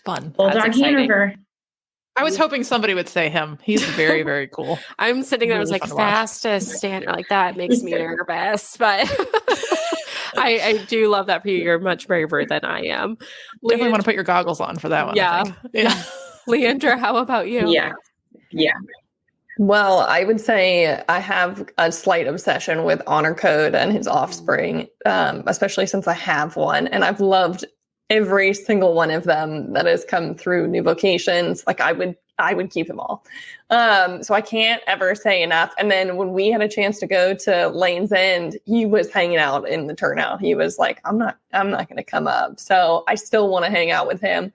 fun. Bulldog Hanover. I was hoping somebody would say him. He's very, very cool. I'm sitting there, I was like, fastest standard, like that makes me nervous, but I do love that for you. You're much braver than I am. Definitely want to put your goggles on for that one. Yeah. Leandra, how about you? Yeah. Well, I would say I have a slight obsession with Honor Code and his offspring, especially since I have one, and I've loved every single one of them that has come through New Vocations. Like I would keep them all. So I can't ever say enough. And then when we had a chance to go to Lane's End, he was hanging out in the turnout. He was like, I'm not going to come up. So I still want to hang out with him.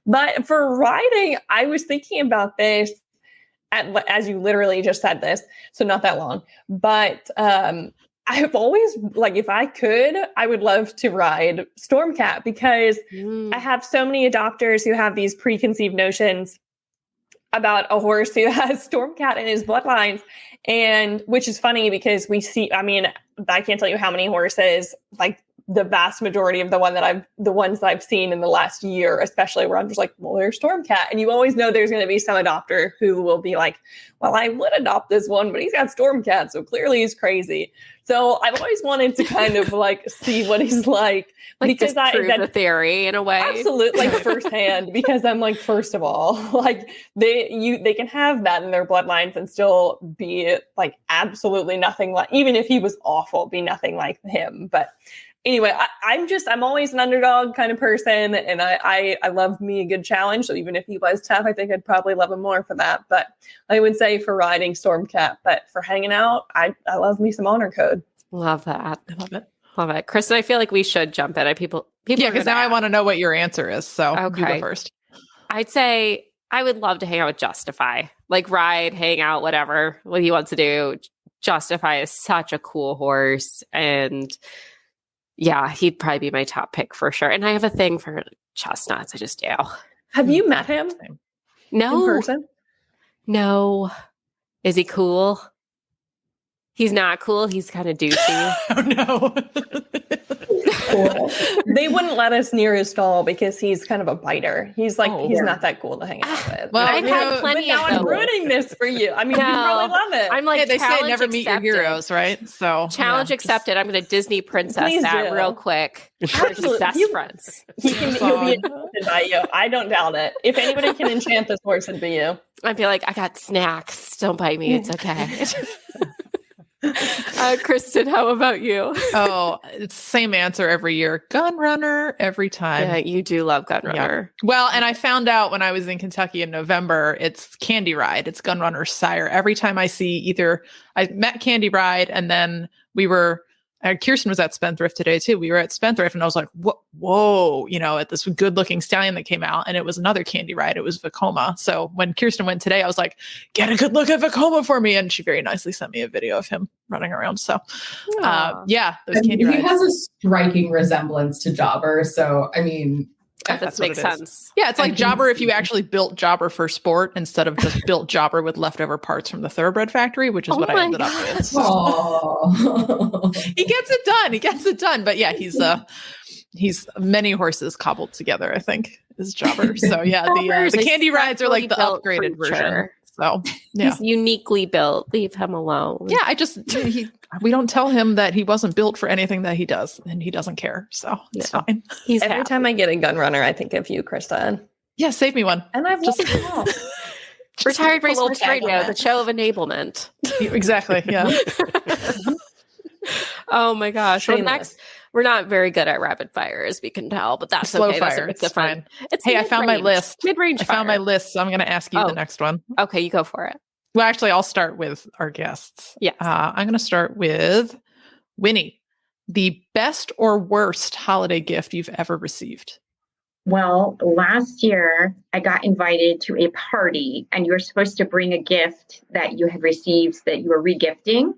But for riding, I was thinking about this as you literally just said this. So not that long, but I've always, like, if I could, I would love to ride Stormcat because I have so many adopters who have these preconceived notions about a horse who has Stormcat in his bloodlines. And which is funny because we see, I mean, I can't tell you how many horses, like the vast majority of the ones that I've seen in the last year, especially where I'm just like, well, there's Stormcat. And you always know there's going to be some adopter who will be like, well, I would adopt this one, but he's got Stormcat. So clearly he's crazy. So I've always wanted to kind of like see what he's like because just prove the theory in a way. Absolutely, like firsthand, because I'm like, first of all, like they can have that in their bloodlines and still be like absolutely nothing like, even if he was awful, be nothing like him. But anyway, I'm always an underdog kind of person, and I love me a good challenge. So even if he was tough, I think I'd probably love him more for that. But I would say for riding Stormcat, but for hanging out, I love me some Honor Code. Love that. I love it. Love it. Kristen, I feel like we should jump in. People yeah, because now I want to know what your answer is. So you go first. I'd say I would love to hang out with Justify, like ride, hang out, whatever, what he wants to do. Justify is such a cool horse, and yeah, he'd probably be my top pick for sure. And I have a thing for chestnuts. I just do. Have you met him? No. In person? No. Is he cool? He's not cool. He's kind of douchey. Oh, no. They wouldn't let us near his stall because he's kind of a biter. He's like, he's not that cool to hang out with. Well, I've had plenty of I'm ruining this for you. I mean, you probably love it. I'm like, hey, they say never accepted. Meet your heroes, right? So challenge accepted. I'm going to Disney princess that real quick. We're best friends. He'll be enchanted by you. I don't doubt it. If anybody can enchant this horse, it'd be you. I'd be like, I got snacks. Don't bite me. It's okay. Kristen, how about you? Oh, it's the same answer every year. Gun Runner every time. Yeah, you do love Gun Runner. Yeah. Well, and I found out when I was in Kentucky in November, it's Candy Ride. It's Gun Runner's sire. Every time I see I met Candy Ride, and then Kirsten was at Spendthrift today too. We were at Spendthrift, and I was like, whoa, at this good looking stallion that came out, and it was another Candy Ride. It was Vacoma. So when Kirsten went today, I was like, get a good look at Vacoma for me. And she very nicely sent me a video of him running around. So those Candy Rides. He has a striking resemblance to Jobber. So, I mean, that makes sense. Yeah, it's like Jobber if you actually built Jobber for sport instead of just built Jobber with leftover parts from the thoroughbred factory, which is what I ended up with. So. He gets it done. But yeah, he's many horses cobbled together, I think, is Jobber. So yeah, the Candy Rides are like the upgraded version. So yeah. He's uniquely built. Leave him alone. Yeah, we don't tell him that he wasn't built for anything that he does, and he doesn't care. So it's fine. Every time I get a Gun Runner, I think of you, Kristen. Yeah, save me one. And I've just Retired Racehorse Radio, the show of enablement. Exactly. Yeah. Oh my gosh. Well, next, we're not very good at rapid fire, as we can tell, but that's slow okay. fire. It's fine. Hey, I found my list. Mid-range. I found my list, so I'm going to ask you the next one. Okay, you go for it. Well, actually, I'll start with our guests. Yeah. I'm going to start with Winnie. The best or worst holiday gift you've ever received? Well, last year I got invited to a party, and you were supposed to bring a gift that you had received that you were regifting.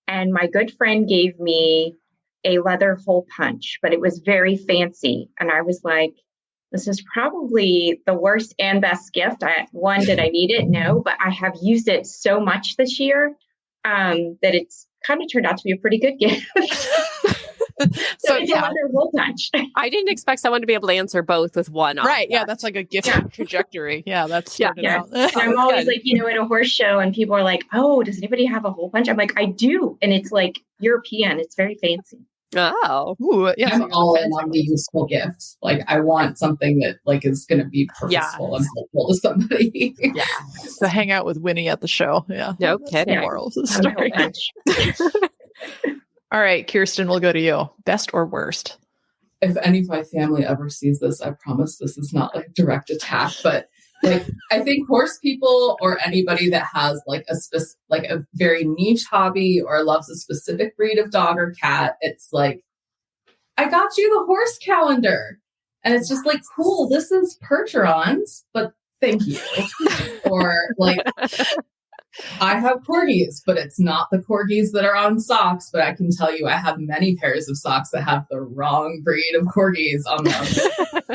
And my good friend gave me a leather hole punch, but it was very fancy. And I was like, this is probably the worst and best gift. Did I need it? No, but I have used it so much this year that it's kind of turned out to be a pretty good gift. So it's a leather hole punch. I didn't expect someone to be able to answer both with one. Right. Yeah. That's like a gift trajectory. Yeah. That's started out. I'm always like, at a horse show and people are like, oh, does anybody have a hole punch? I'm like, I do. And it's like European. It's very fancy. Oh. Ooh, yeah. I'm all in on the useful gifts. Like I want something that is going to be purposeful and helpful to somebody. Yeah. To hang out with Winnie at the show. Yeah. No kidding. The moral of the story. All right, Kirsten, we'll go to you. Best or worst? If any of my family ever sees this, I promise this is not like direct attack, but I think horse people or anybody that has a very niche hobby or loves a specific breed of dog or cat, it's like, I got you the horse calendar. And it's just like, cool, this is Percherons, but thank you. Or I have corgis, but it's not the corgis that are on socks. But I can tell you, I have many pairs of socks that have the wrong breed of corgis on them.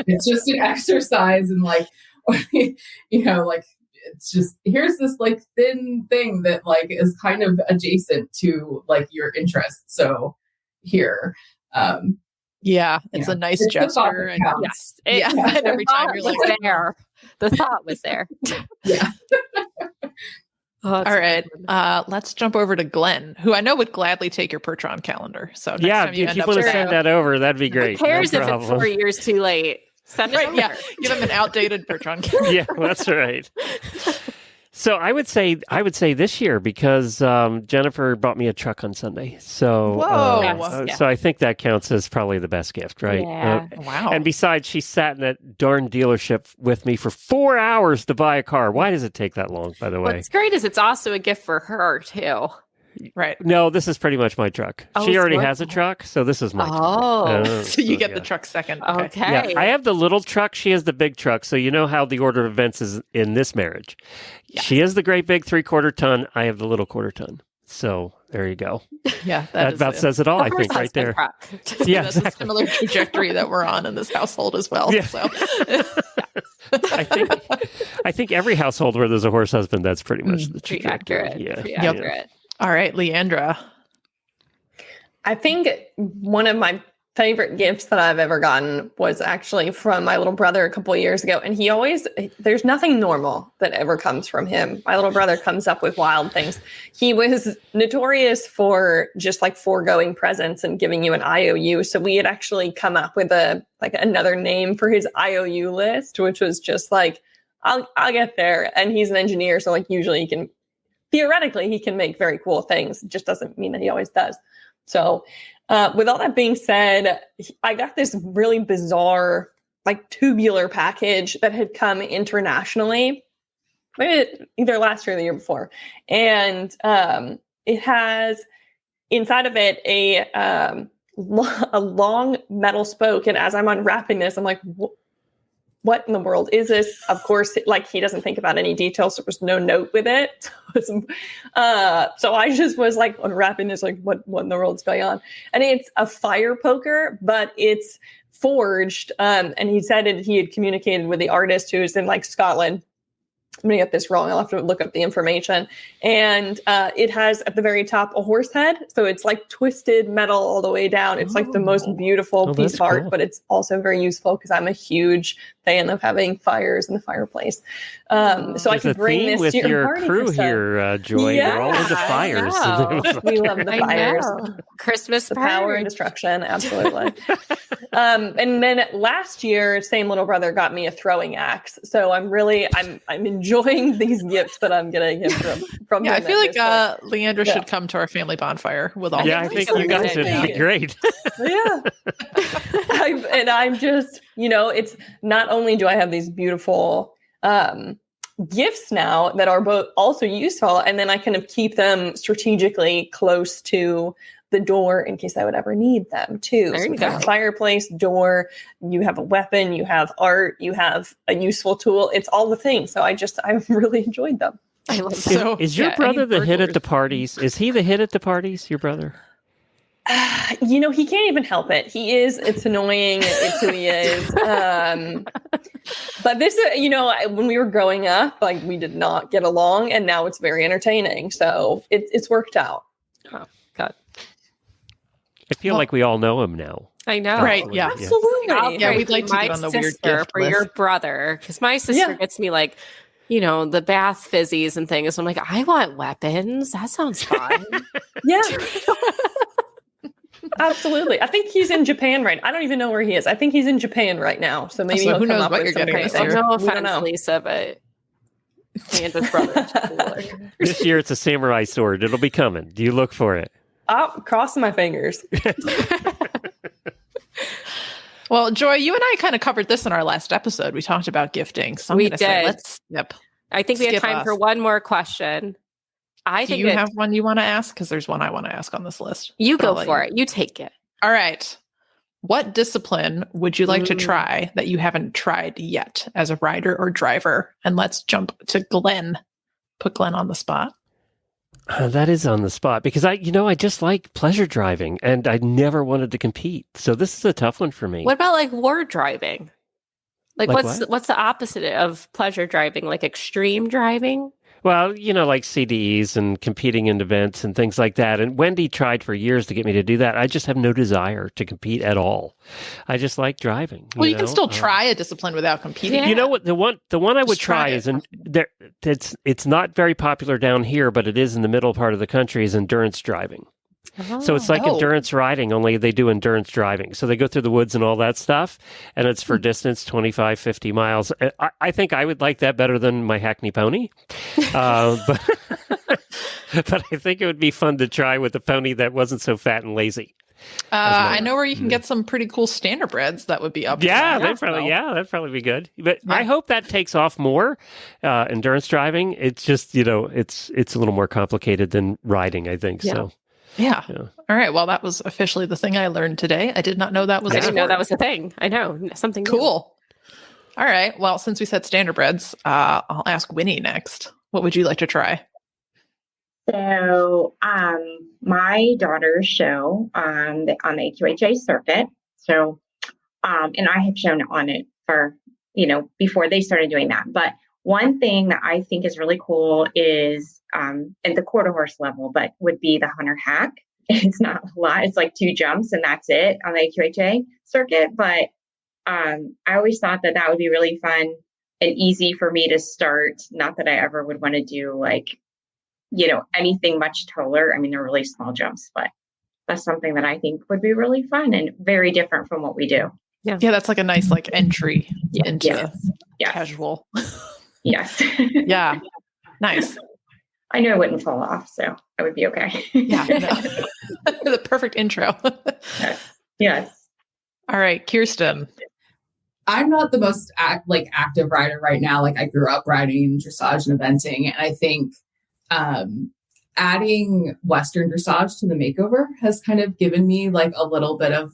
It's just an exercise and like, like it's just, here's this like thin thing that like is kind of adjacent to like your interest. So here, yeah, it's a nice gesture. And yes. And every time you're like, there. The thought was there. Yeah. All right. Let's jump over to Glenn, who I know would gladly take your Pertron calendar. So next time if you want to send that over, that'd be great. Who cares if it's 4 years too late? Send it over. Yeah. Give him an outdated Pertron calendar. Yeah, that's right. So I would say this year because Jennifer bought me a truck on Sunday. So so I think that counts as probably the best gift, right? Yeah. Wow. And besides, she sat in that darn dealership with me for 4 hours to buy a car. Why does it take that long, by the way? What's great is it's also a gift for her too. Right. No, this is pretty much my truck. She already has a truck, so this is my truck. So you get the truck second. Okay. Yeah, I have the little truck. She has the big truck. So you know how the order of events is in this marriage. Yeah. She has the great big 3/4 ton. I have the little 1/4 ton. So there you go. Yeah, that about says it all. I think right there. Yeah, that's a similar trajectory that we're on in this household as well. Yeah. So I think every household where there's a horse husband, that's pretty much the trajectory. Accurate. Accurate. All right, Leandra. I think one of my favorite gifts that I've ever gotten was actually from my little brother a couple of years ago. And there's nothing normal that ever comes from him. My little brother comes up with wild things. He was notorious for just like foregoing presents and giving you an IOU. So we had actually come up with another name for his IOU list, which was just like, I'll get there. And he's an engineer. So like usually theoretically, he can make very cool things. It just doesn't mean that he always does. So with all that being said, I got this really bizarre, like tubular package that had come internationally, maybe either last year or the year before. And it has inside of it a long metal spoke. And as I'm unwrapping this, I'm like, what in the world is this? Of course, like he doesn't think about any details. So there was no note with it. So I just was like unwrapping this, like what in the world's going on? And it's a fire poker, but it's forged. And he said he had communicated with the artist who's in like Scotland. I'm going to get this wrong. I'll have to look up the information. And it has at the very top a horse head. So it's like twisted metal all the way down. It's like the most beautiful piece of art, but it's also very useful because I'm a huge fan of having fires in the fireplace. So I can bring this with to your party crew here, Joy. Yeah, we're all into fires. We love the fires. Christmas the power and destruction. Absolutely. And then last year, same little brother got me a throwing axe. So I'm enjoying these gifts that I'm getting him from him. I feel like Leandra should come to our family bonfire with all. Yeah, I think you guys would be great. Yeah. I'm just, it's not only do I have these beautiful gifts now that are both also useful, and then I kind of keep them strategically close to the door in case I would ever need them too. There so you go. Fireplace, door, you have a weapon, you have art, you have a useful tool. It's all the things. So I've really enjoyed them. I love that. Is your brother the hit at the parties? Is he the hit at the parties, your brother? He can't even help it. It's annoying. It's who he is. But this, when we were growing up, like we did not get along, and now it's very entertaining. So it's worked out. Oh, God. I feel like we all know him now. I know. Right. Yeah. Absolutely. Yeah, we'd like to get on the weird gift for list. your brother, because my sister gets me like, the bath fizzies and things. I'm like, I want weapons. That sounds fun. Yeah. Absolutely. I think he's in Japan right now. I don't even know where he is. I think he's in Japan right now. So maybe who knows what you're getting this year. No offense, Lisa, but Leandra's brother. This year it's a samurai sword. It'll be coming. Do you look for it? I'm crossing my fingers. Well, Joy, you and I kind of covered this in our last episode. We talked about gifting. So we did. I think we have time for one more question. Do you have one you want to ask? Because there's one I want to ask on this list. You go for it. You take it. All right. What discipline would you like to try that you haven't tried yet as a rider or driver? And let's jump to Glenn. Put Glenn on the spot. That is on the spot because I just like pleasure driving and I never wanted to compete. So this is a tough one for me. What about like war driving? Like what's the opposite of pleasure driving? Like extreme driving? Well, like CDEs and competing in events and things like that. And Wendy tried for years to get me to do that. I just have no desire to compete at all. I just like driving. Well, you can still try a discipline without competing. Yeah. You know what? The one I would try it. is, it's not very popular down here, but it is in the middle part of the country, is endurance driving. So it's like endurance riding, only they do endurance driving. So they go through the woods and all that stuff, and it's for distance 25, 50 miles. I think I would like that better than my Hackney pony. But I think it would be fun to try with a pony that wasn't so fat and lazy. I know where you can get some pretty cool standardbreds that would be up. That'd probably be good. But I hope that takes off more. Endurance driving, it's just, it's a little more complicated than riding, I think. Yeah. So. Yeah. All right. Well, that was officially the thing I learned today. I did not know that was I didn't know that was a thing. I know. Something new. Cool. All right. Well, since we said standardbreds, I'll ask Winnie next. What would you like to try? So, my daughter's show on the AQHA circuit. So, and I have shown on it for, before they started doing that. But one thing that I think is really cool is at the quarter horse level, but would be the hunter hack. It's not a lot. It's like 2 jumps and that's it on the AQHA circuit. But I always thought that would be really fun and easy for me to start. Not that I ever would want to do anything much taller. I mean, they're really small jumps, but that's something that I think would be really fun and very different from what we do. Yeah, that's like a nice entry into casual. Yes. Yeah. Nice. I knew I wouldn't fall off, so I would be okay. Yeah. No. The perfect intro. Yes. All right, Kirsten. I'm not the most active rider right now. Like I grew up riding dressage and eventing, and I think adding Western dressage to the makeover has kind of given me a little bit of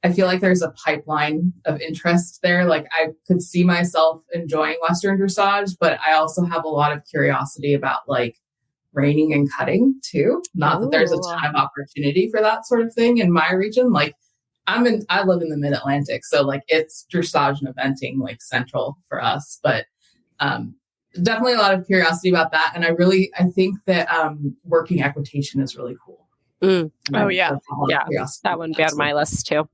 I feel like there's a pipeline of interest there. Like I could see myself enjoying Western dressage, but I also have a lot of curiosity about reining and cutting too. Not that there's a ton of opportunity for that sort of thing in my region. I live in the Mid-Atlantic, so it's dressage and eventing central for us, but definitely a lot of curiosity about that. And I think that working equitation is really cool. Mm. Oh yeah. That wouldn't be on my list too.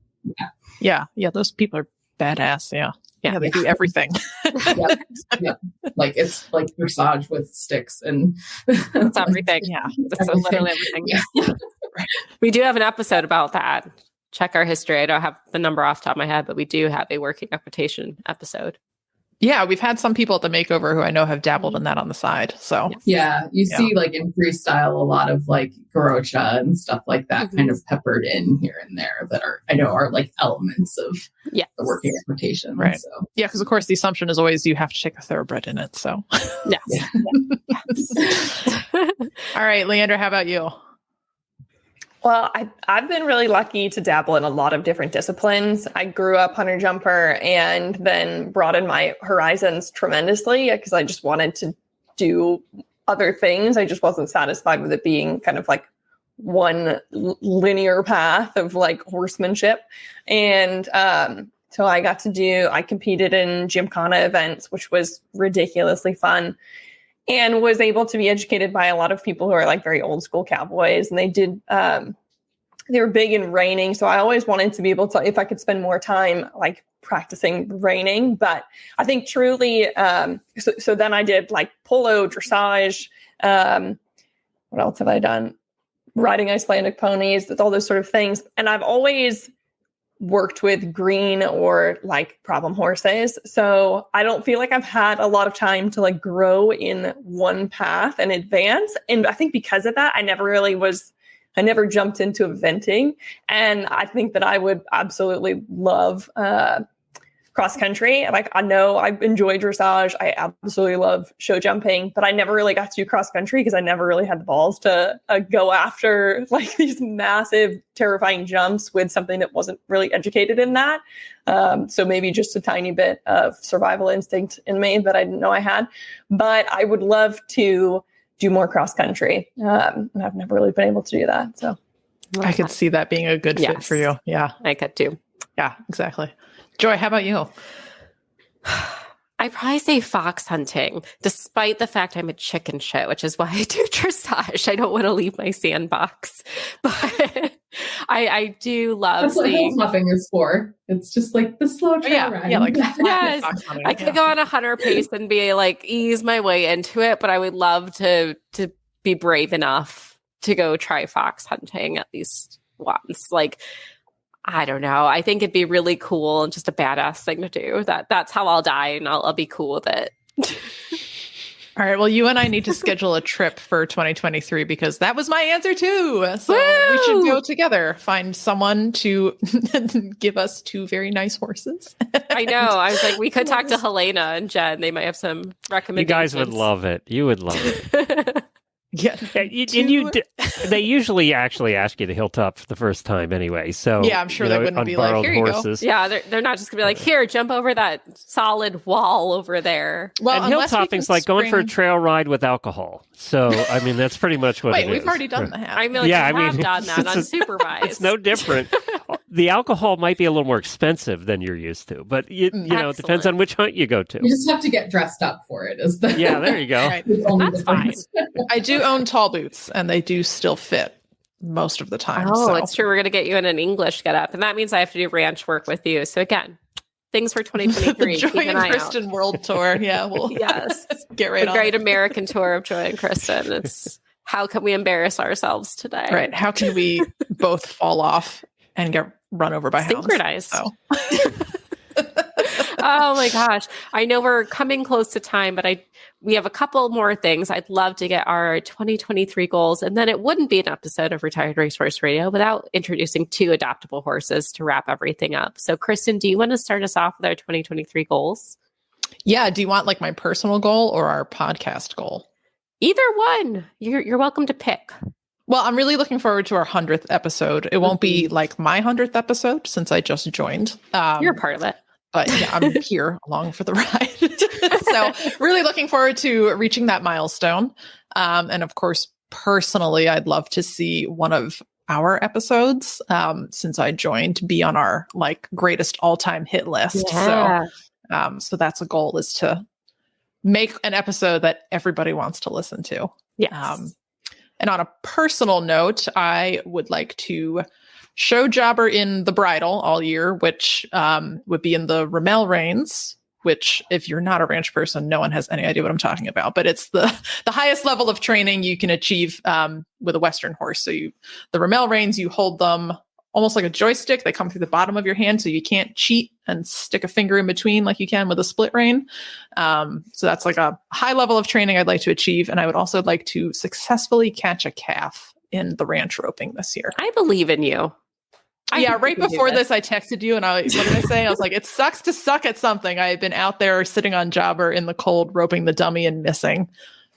Yeah. Those people are badass. Yeah. They do everything. Yeah. It's dressage with sticks and it's everything. Yeah. It's literally everything. Yeah. We do have an episode about that. Check our history. I don't have the number off the top of my head, but we do have a working equitation episode. Yeah, we've had some people at the makeover who I know have dabbled in that on the side. So yeah, you see in freestyle a lot of garocha and stuff like that kind of peppered in here and there that are elements of the working equitation. Right. So yeah, because of course the assumption is always you have to take a thoroughbred in it. So yes. All right, Leandra, how about you? Well, I've been really lucky to dabble in a lot of different disciplines. I grew up hunter jumper and then broadened my horizons tremendously because I just wanted to do other things. I just wasn't satisfied with it being kind of one linear path of horsemanship. And so I competed in Gymkhana events, which was ridiculously fun. And was able to be educated by a lot of people who are very old school cowboys. And they were big in reining. So I always wanted to be able to, if I could spend more time practicing reining. But I think truly, so then I did polo, dressage. What else have I done? Riding Icelandic ponies, all those sort of things. And I've always worked with green or problem horses. So I don't feel like I've had a lot of time to grow in one path and advance. And I think because of that, I never jumped into eventing. And I think that I would absolutely love cross country. I know I enjoy dressage. I absolutely love show jumping, but I never really got to do cross country because I never really had the balls to go after these massive, terrifying jumps with something that wasn't really educated in that. So maybe just a tiny bit of survival instinct in me that I didn't know I had. But I would love to do more cross country. And I've never really been able to do that. So I could see that being a good fit for you. Yeah. I could too. Yeah, exactly. Joy, how about you? I'd probably say fox hunting, despite the fact I'm a chicken shit, which is why I do dressage. I don't want to leave my sandbox, but I do love That's what seeing. hilltopping is for. It's just like the slow trail ride. Yeah, like Yes, fox hunting, I could go on a hunter pace and be like ease my way into it, but I would love to be brave enough to go try fox hunting at least once. Like, I don't know. I think it'd be really cool and just a badass thing to do. That's how I'll die, and I'll be cool with it. All right. Well, you and I need to schedule a trip for 2023 because that was my answer too. So we should go together, find someone to give us 2 very nice horses. I know. I was like, we could talk to Helena and Jen. They might have some recommendations. You guys would love it. You would love it. Yeah. They usually actually ask you to hilltop for the first time anyway. So yeah, I'm sure they wouldn't on be like, borrowed here you horses. go. Yeah, they're not just gonna be like, here, jump over that solid wall over there. Well, and hilltopping's like going for a trail ride with alcohol. So I mean, that's pretty much what it is. Wait, we've already done that. I mean, have done that unsupervised. It's no different. The alcohol might be a little more expensive than you're used to, but you know, it depends on which hunt you go to. You just have to get dressed up for it. Yeah, there you go. Right. That's fine. I do own tall boots, and they do still fit most of the time. Oh, so. it's true. We're going to get you in an English getup, and that means I have to do ranch work with you. So again, things for 2023. Joy Keep an and eye Kristen World Tour. Yeah, we'll yes, get right the on Great it. American Tour of Joy and Kristen. It's how can we embarrass ourselves today? Right. How can we both fall off and get run over by synchronized? hounds? Oh my gosh. I know we're coming close to time, but we have a couple more things. I'd love to get our 2023 goals. And then it wouldn't be an episode of Retired Racehorse Radio without introducing 2 adoptable horses to wrap everything up. So Kristen, do you want to start us off with our 2023 goals? Yeah. Do you want like my personal goal or our podcast goal? Either one. You're welcome to pick. Well, I'm really looking forward to our 100th episode. It won't be like my 100th episode since I just joined. You're a part of it. But yeah, I'm here along for the ride. So really looking forward to reaching that milestone. And of course, personally, I'd love to see one of our episodes since I joined be on our like greatest all-time hit list. Yeah. So that's a goal, is to make an episode that everybody wants to listen to. Yes. And on a personal note, I would like to show jobber in the bridle all year, which would be in the Ramel reins, which if you're not a ranch person, no one has any idea what I'm talking about, but it's the highest level of training you can achieve with a Western horse. So the Ramel reins, you hold them almost like a joystick. They come through the bottom of your hand, so you can't cheat and stick a finger in between like you can with a split rein. So that's like a high level of training I'd like to achieve. And I would also like to successfully catch a calf in the ranch roping this year. I believe in you. Yeah, right before this, I texted you and what did I say? I was like, it sucks to suck at something. I had been out there sitting on jobber in the cold, roping the dummy and missing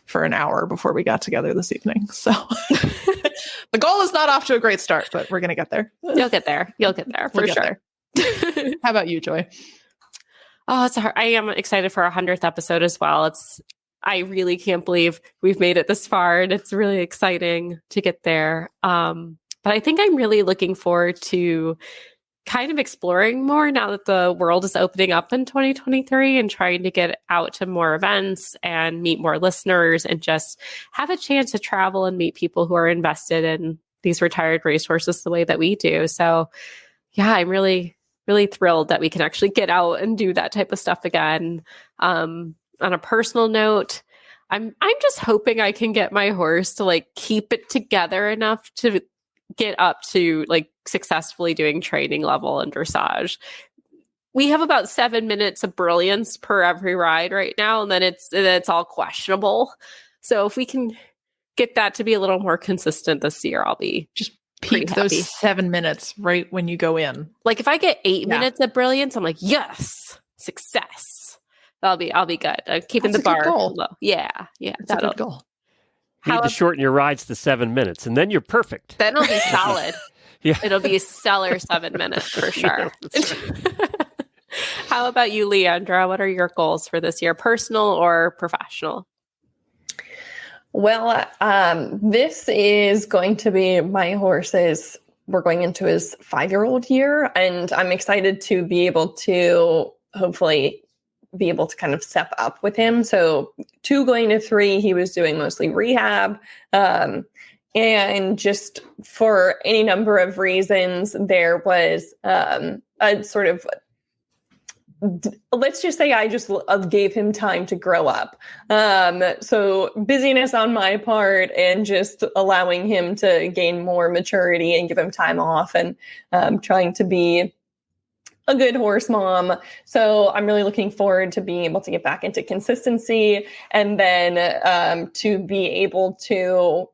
for an hour before we got together this evening. So the goal is not off to a great start, but we're going to get there. You'll get there. You'll get there for sure. How about you, Joy? Oh, it's hard. I am excited for our 100th episode as well. I really can't believe we've made it this far, and it's really exciting to get there. But I think I'm really looking forward to kind of exploring more now that the world is opening up in 2023 and trying to get out to more events and meet more listeners and just have a chance to travel and meet people who are invested in these retired racehorses the way that we do. So yeah, I'm really, really thrilled that we can actually get out and do that type of stuff again. On a personal note, I'm just hoping I can get my horse to like keep it together enough to get up to like successfully doing training level and dressage. We have about 7 minutes of brilliance per every ride right now, and then it's all questionable. So if we can get that to be a little more consistent this year, I'll be just peak those 7 minutes right when you go in. Like if I get 8 minutes of brilliance, I'm like, yes, success. I'll be good. Keeping the bar low. Yeah. That's a good goal. You need to shorten your rides to 7 minutes, and then you're perfect. Then it'll be solid. Yeah. It'll be a stellar 7 minutes for sure. How about you, Leandra? What are your goals for this year, personal or professional? Well, this is going to be my horse's, we're going into his 5-year-old year, and I'm excited to be able to hopefully be able to kind of step up with him. So 2 going to 3, he was doing mostly rehab. And just for any number of reasons, there was a sort of, let's just say I just gave him time to grow up. So busyness on my part and just allowing him to gain more maturity and give him time off, and trying to be a good horse mom. So I'm really looking forward to being able to get back into consistency, and then to be able to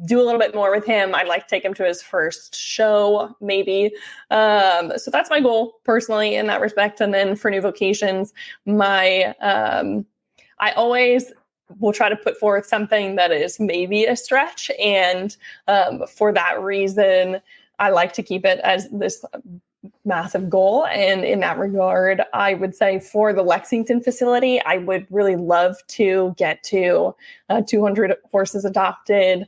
do a little bit more with him. I'd like to take him to his first show, maybe. So that's my goal personally in that respect. And then for New Vocations, I always will try to put forth something that is maybe a stretch. And for that reason, I like to keep it as this massive goal. And in that regard, I would say for the Lexington facility, I would really love to get to 200 horses adopted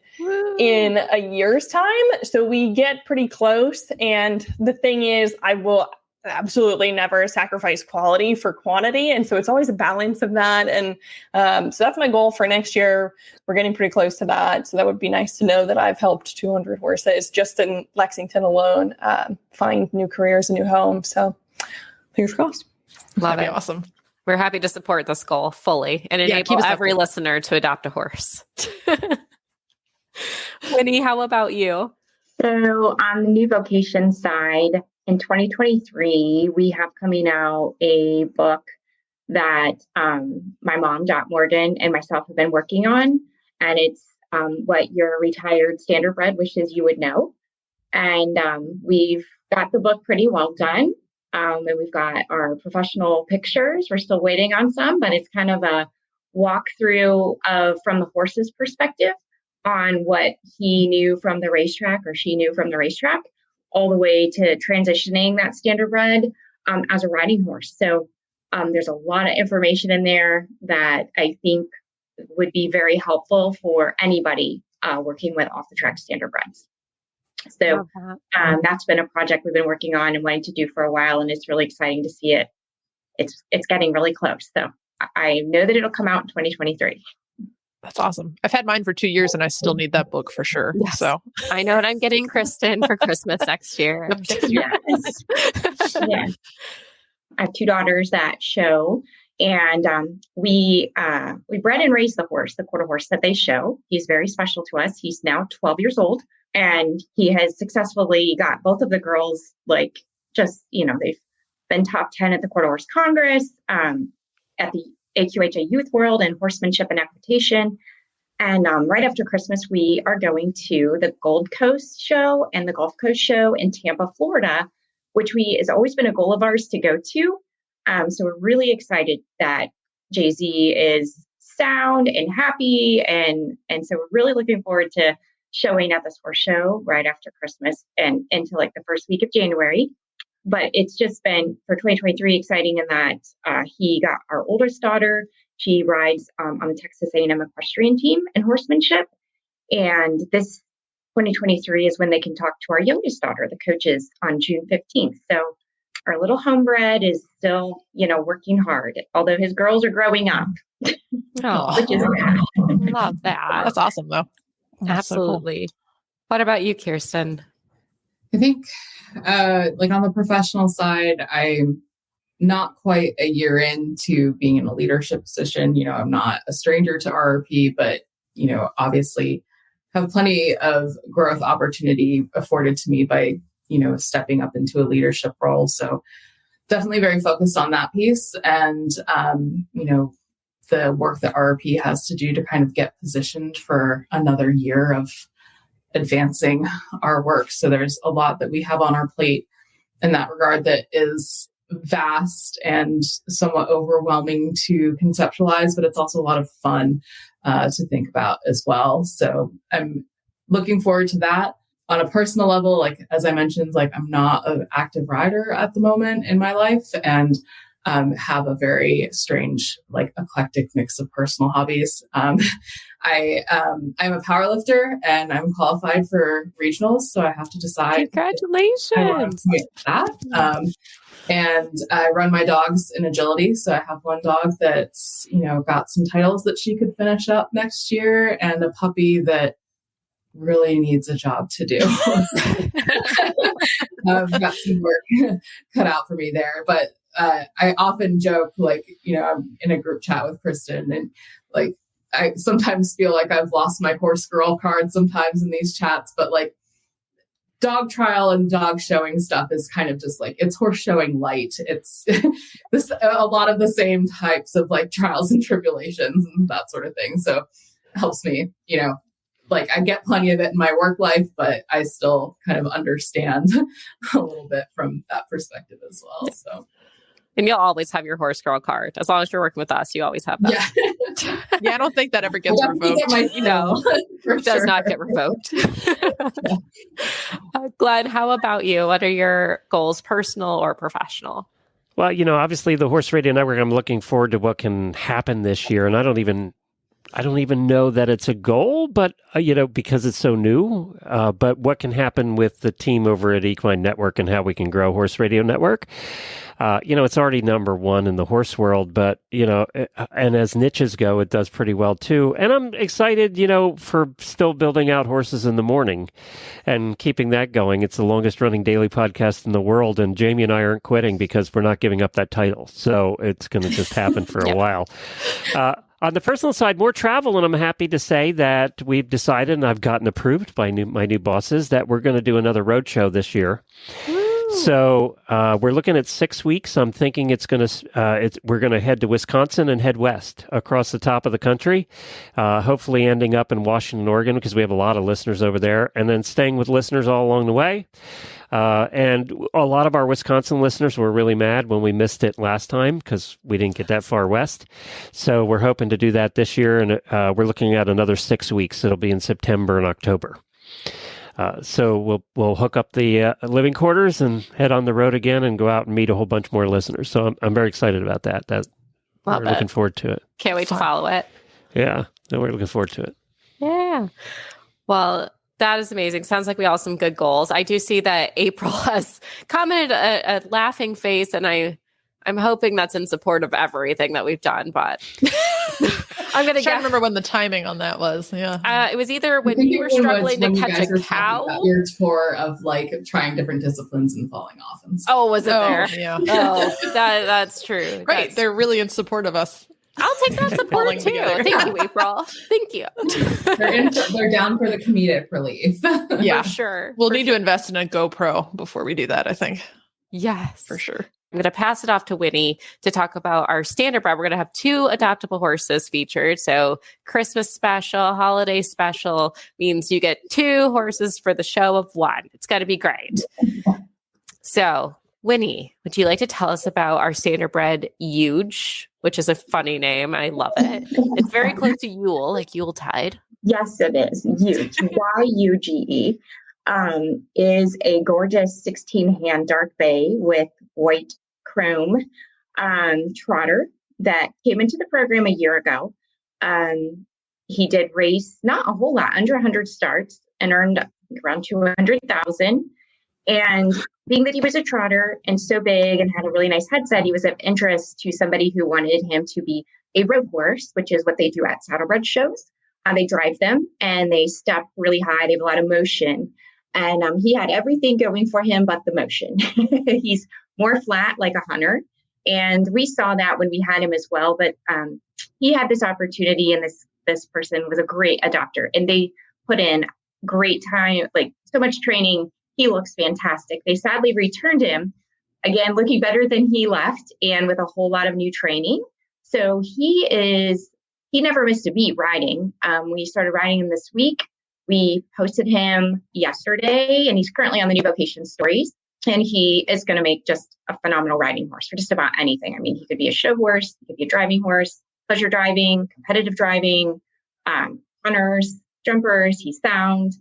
in a year's time. So we get pretty close. And the thing is, I will absolutely never sacrifice quality for quantity. And so it's always a balance of that. And so that's my goal for next year. We're getting pretty close to that. So that would be nice to know that I've helped 200 horses just in Lexington alone find new careers, a new home. So fingers crossed. Love That'd it. be awesome. We're happy to support this goal fully and enable every listener to adopt a horse. Winnie, how about you? So on the New Vocations side, in 2023, we have coming out a book that my mom, Dot Morgan, and myself have been working on. And it's what your retired standardbred wishes you would know. And we've got the book pretty well done. And we've got our professional pictures. We're still waiting on some, but it's kind of a walkthrough of from the horse's perspective on what he knew from the racetrack or she knew from the racetrack, all the way to transitioning that standardbred as a riding horse. So there's a lot of information in there that I think would be very helpful for anybody working with off-the-track standardbreds. So that's been a project we've been working on and wanting to do for a while, and it's really exciting to see it. It's getting really close. So I know that it'll come out in 2023. That's awesome. I've had mine for 2 years and I still need that book for sure. Yes. So I know what I'm getting Kristen for Christmas next year. Yes. Yeah. I have 2 daughters that show, and we bred and raised the horse, the quarter horse that they show. He's very special to us. He's now 12 years old, and he has successfully got both of the girls, like, just, they've been top 10 at the Quarter Horse Congress, at the AQHA Youth World and Horsemanship and Equitation. And right after Christmas, we are going to the Gold Coast Show and the Gulf Coast Show in Tampa, Florida, which has always been a goal of ours to go to. So we're really excited that Jay-Z is sound and happy. And so we're really looking forward to showing at this horse show right after Christmas and into like the first week of January. But it's just been for 2023 exciting in that he got our oldest daughter. She rides on the Texas A&M equestrian team in horsemanship. And this 2023 is when they can talk to our youngest daughter, the coaches, on June 15th. So our little homebred is still, working hard, although his girls are growing up. Oh, which is bad. Love that. that's awesome though. That's so cool. Absolutely. What about you, Kirsten? I think, like on the professional side, I'm not quite a year into being in a leadership position. I'm not a stranger to RRP, but, obviously have plenty of growth opportunity afforded to me by, stepping up into a leadership role. So definitely very focused on that piece. And, the work that RRP has to do to kind of get positioned for another year of advancing our work. So there's a lot that we have on our plate in that regard that is vast and somewhat overwhelming to conceptualize, but it's also a lot of fun to think about as well. So I'm looking forward to that. On a personal level, like, as I mentioned, like, I'm not an active rider at the moment in my life, and have a very strange, like, eclectic mix of personal hobbies. I'm a power lifter and I'm qualified for regionals, so I have to decide. Congratulations! I want to commit to that. And I run my dogs in agility, so I have one dog that's got some titles that she could finish up next year, and a puppy that really needs a job to do. I've got some work cut out for me there, but I often joke, I'm in a group chat with Kristen, and I sometimes feel like I've lost my horse girl card sometimes in these chats, but dog trial and dog showing stuff is kind of just it's horse showing light. It's a lot of the same types of trials and tribulations and that sort of thing. So it helps me, I get plenty of it in my work life, but I still kind of understand a little bit from that perspective as well. So. And you'll always have your horse girl card. As long as you're working with us, you always have that. Yeah, I don't think that ever gets revoked. It does not get revoked. Glenn, how about you? What are your goals, personal or professional? Well, obviously the Horse Radio Network, I'm looking forward to what can happen this year. And I don't even know that it's a goal, but, because it's so new, but what can happen with the team over at Equine Network and how we can grow Horse Radio Network. It's already number one in the horse world, but, and as niches go, it does pretty well too. And I'm excited, for still building out Horses in the Morning and keeping that going. It's the longest running daily podcast in the world. And Jamie and I aren't quitting because we're not giving up that title. So it's going to just happen for a while. On the personal side, more travel, and I'm happy to say that we've decided, and I've gotten approved by my new bosses, that we're going to do another road show this year. So we're looking at 6 weeks. I'm thinking we're going to head to Wisconsin and head west across the top of the country, hopefully ending up in Washington, Oregon, because we have a lot of listeners over there, and then staying with listeners all along the way. And a lot of our Wisconsin listeners were really mad when we missed it last time because we didn't get that far west. So we're hoping to do that this year, and we're looking at another 6 weeks. It'll be in September and October. So we'll hook up the living quarters and head on the road again and go out and meet a whole bunch more listeners. So I'm very excited about that. We're looking forward to it. Can't wait to follow it. Yeah, we're looking forward to it. Yeah. Well, that is amazing. Sounds like we all have some good goals. I do see that April has commented a laughing face, and I'm hoping that's in support of everything that we've done, but I'm going to remember when the timing on that was. Yeah. It was either when you were struggling to catch a cow. Your tour of trying different disciplines and falling off. And stuff. Oh, was it there? Yeah. Oh, that's true. Right. They're really in support of us. I'll take that support too. Together. Thank you, April. Thank you. They're down for the comedic relief. Yeah, for sure. We'll need to invest in a GoPro before we do that, I think. Yes. For sure. I'm going to pass it off to Winnie to talk about our standard bred. We're going to have 2 adoptable horses featured. So Christmas special, holiday special means you get 2 horses for the show of 1. It's going to be great. So Winnie, would you like to tell us about our standard bred Huge, which is a funny name. I love it. It's very close to Yule, like Yuletide. Yes, it is. Huge. Yuge. Is a gorgeous 16-hand dark bay with white chrome trotter that came into the program a year ago. He did race not a whole lot, under 100 starts, and earned around 200,000. And being that he was a trotter and so big and had a really nice headset, he was of interest to somebody who wanted him to be a road horse, which is what they do at saddlebred shows. They drive them and they step really high. They have a lot of motion. And he had everything going for him but the motion. He's more flat like a hunter. And we saw that when we had him as well. But he had this opportunity, and this person was a great adopter. And they put in great time, so much training. He looks fantastic. They sadly returned him, again, looking better than he left and with a whole lot of new training. So he never missed a beat riding. We started riding him this week. We posted him yesterday, and he's currently on the new Vocations stories. And he is going to make just a phenomenal riding horse for just about anything. I mean, he could be a show horse, he could be a driving horse, pleasure driving, competitive driving, hunters, jumpers. He's sound.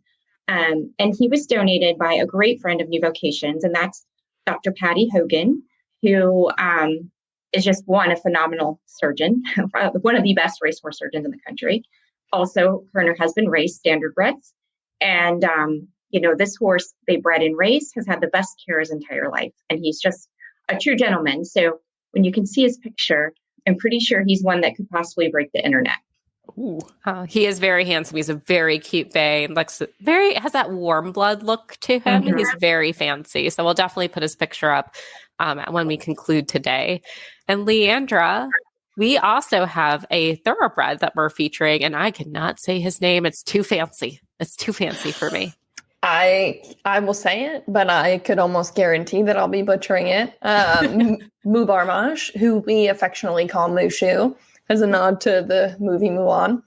And he was donated by a great friend of New Vocations, and that's Dr. Patty Hogan, who is just a phenomenal surgeon, one of the best racehorse surgeons in the country. also, her and her husband race standardbreds. And, this horse they bred in race has had the best care his entire life. And he's just a true gentleman. So when you can see his picture, I'm pretty sure he's one that could possibly break the internet. Ooh. He is very handsome. He's a very cute bay and looks has that warm blood look to him. Mm-hmm. He's very fancy. So we'll definitely put his picture up when we conclude today. And Leandra, we also have a thoroughbred that we're featuring, and I cannot say his name. It's too fancy. It's too fancy for me. I will say it, but I could almost guarantee that I'll be butchering it. Mubarmaj, who we affectionately call Mushu, as a nod to the movie Mulan,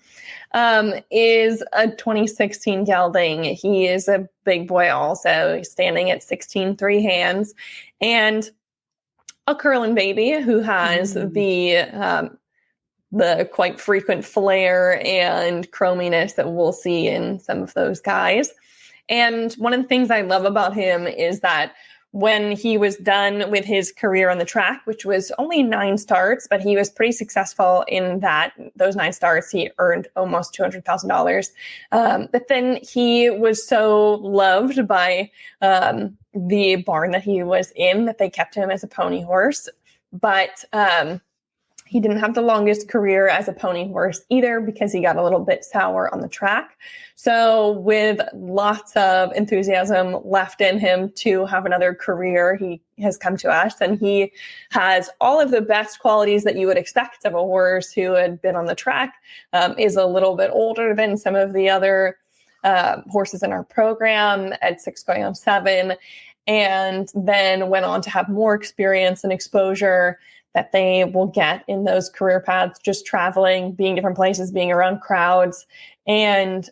is a 2016 gelding. He is a big boy also. He's standing at 16.3 hands, and a curlin baby who has the quite frequent flare and chrominess that we'll see in some of those guys. And one of the things I love about him is that when he was done with his career on the track, which was only 9 starts, but he was pretty successful in those 9 starts. He earned almost $200,000. But then he was so loved by the barn that he was in that they kept him as a pony horse. But he didn't have the longest career as a pony horse either because he got a little bit sour on the track. So with lots of enthusiasm left in him to have another career, he has come to us, and he has all of the best qualities that you would expect of a horse who had been on the track, is a little bit older than some of the other horses in our program at 6 going on 7, and then went on to have more experience and exposure that they will get in those career paths, just traveling, being different places, being around crowds. And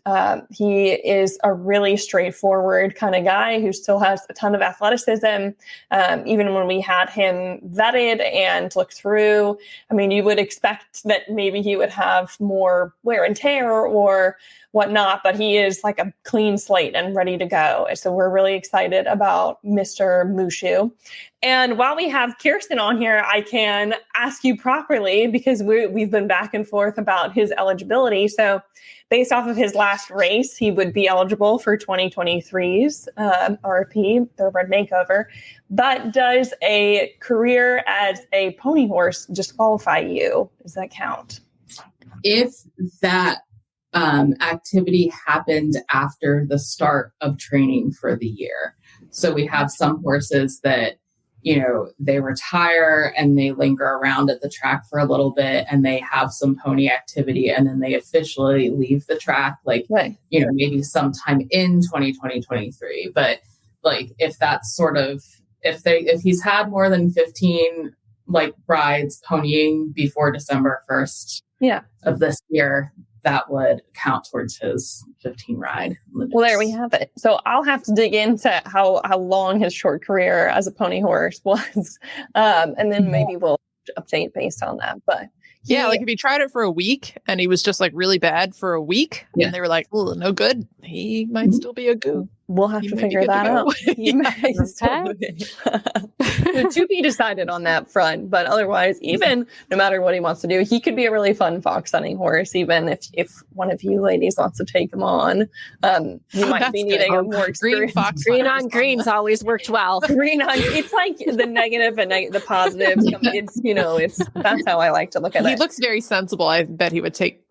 he is a really straightforward kind of guy who still has a ton of athleticism. Even when we had him vetted and looked through, I mean, you would expect that maybe he would have more wear and tear or whatnot, but he is like a clean slate and ready to go. So we're really excited about Mr. Mushu. And while we have Kirsten on here, I can ask you properly because we've been back and forth about his eligibility. So based off of his last race, he would be eligible for 2023's RP, Thoroughbred Makeover. But does a career as a pony horse disqualify you? Does that count? If that activity happened after the start of training for the year. So we have some horses that, they retire and they linger around at the track for a little bit and they have some pony activity and then they officially leave the track, maybe sometime in 2023. But if that's if he's had more than 15 rides ponying before December 1st of this year, that would count towards his 15 ride limits. Well, there we have it. So I'll have to dig into how long his short career as a pony horse was. And then maybe we'll update based on that. But if he tried it for a week and he was just really bad for a week and they were like, oh, no good, he might still be a goo. We'll have to figure that out. To be decided on that front. But otherwise, even no matter what he wants to do, he could be a really fun fox hunting horse, even if one of you ladies wants to take him on. You might be needing a more green fox. Green on green's always worked well. Green on, it's like the negative and the positives. It's that's how I like to look at it. He looks very sensible. I bet he would take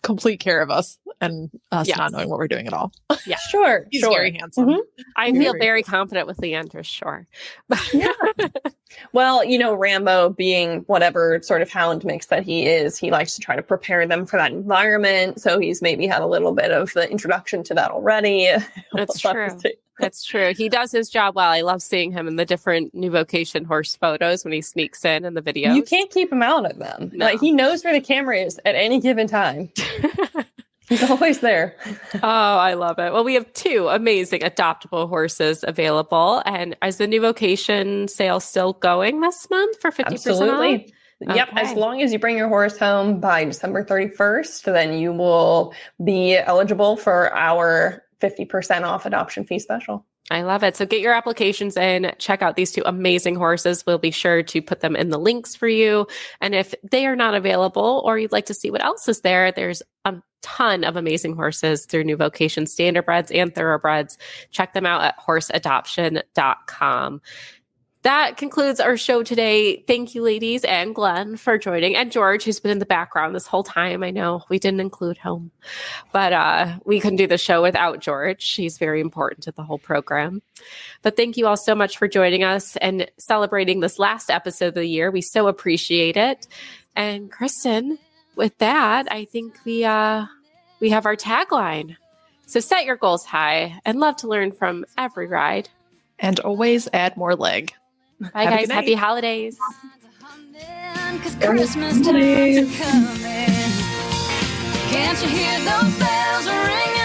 complete care of us and us not knowing what we're doing at all. Yeah, sure. He's very handsome. Mm-hmm. I feel very confident with Leandra, sure. Yeah. Well, Rambo being whatever sort of hound mix that he is, he likes to try to prepare them for that environment. So he's maybe had a little bit of the introduction to that already. That's true. That's true. He does his job well. I love seeing him in the different New Vocation horse photos when he sneaks in the videos. You can't keep him out of them. No. He knows where the camera is at any given time. He's always there. Oh, I love it. Well, we have 2 amazing adoptable horses available. And is the New Vocation sale still going this month for 50% Absolutely. off? Yep. Okay. As long as you bring your horse home by December 31st, then you will be eligible for our 50% off adoption fee special. I love it. So get your applications in, check out these two amazing horses. We'll be sure to put them in the links for you. And if they are not available or you'd like to see what else is there, there's a ton of amazing horses through New Vocations, standardbreds and thoroughbreds. Check them out at horseadoption.com. That concludes our show today. Thank you, ladies, and Glenn for joining, and George, who's been in the background this whole time. I know we didn't include him, but we couldn't do the show without George. He's very important to the whole program. But thank you all so much for joining us and celebrating this last episode of the year. We so appreciate it. And Kristen, with that, I think we have our tagline. So set your goals high and love to learn from every ride. And always add more leg. Bye, guys. Happy holidays. 'Cause Christmas times are coming. Can't you hear those bells ringing?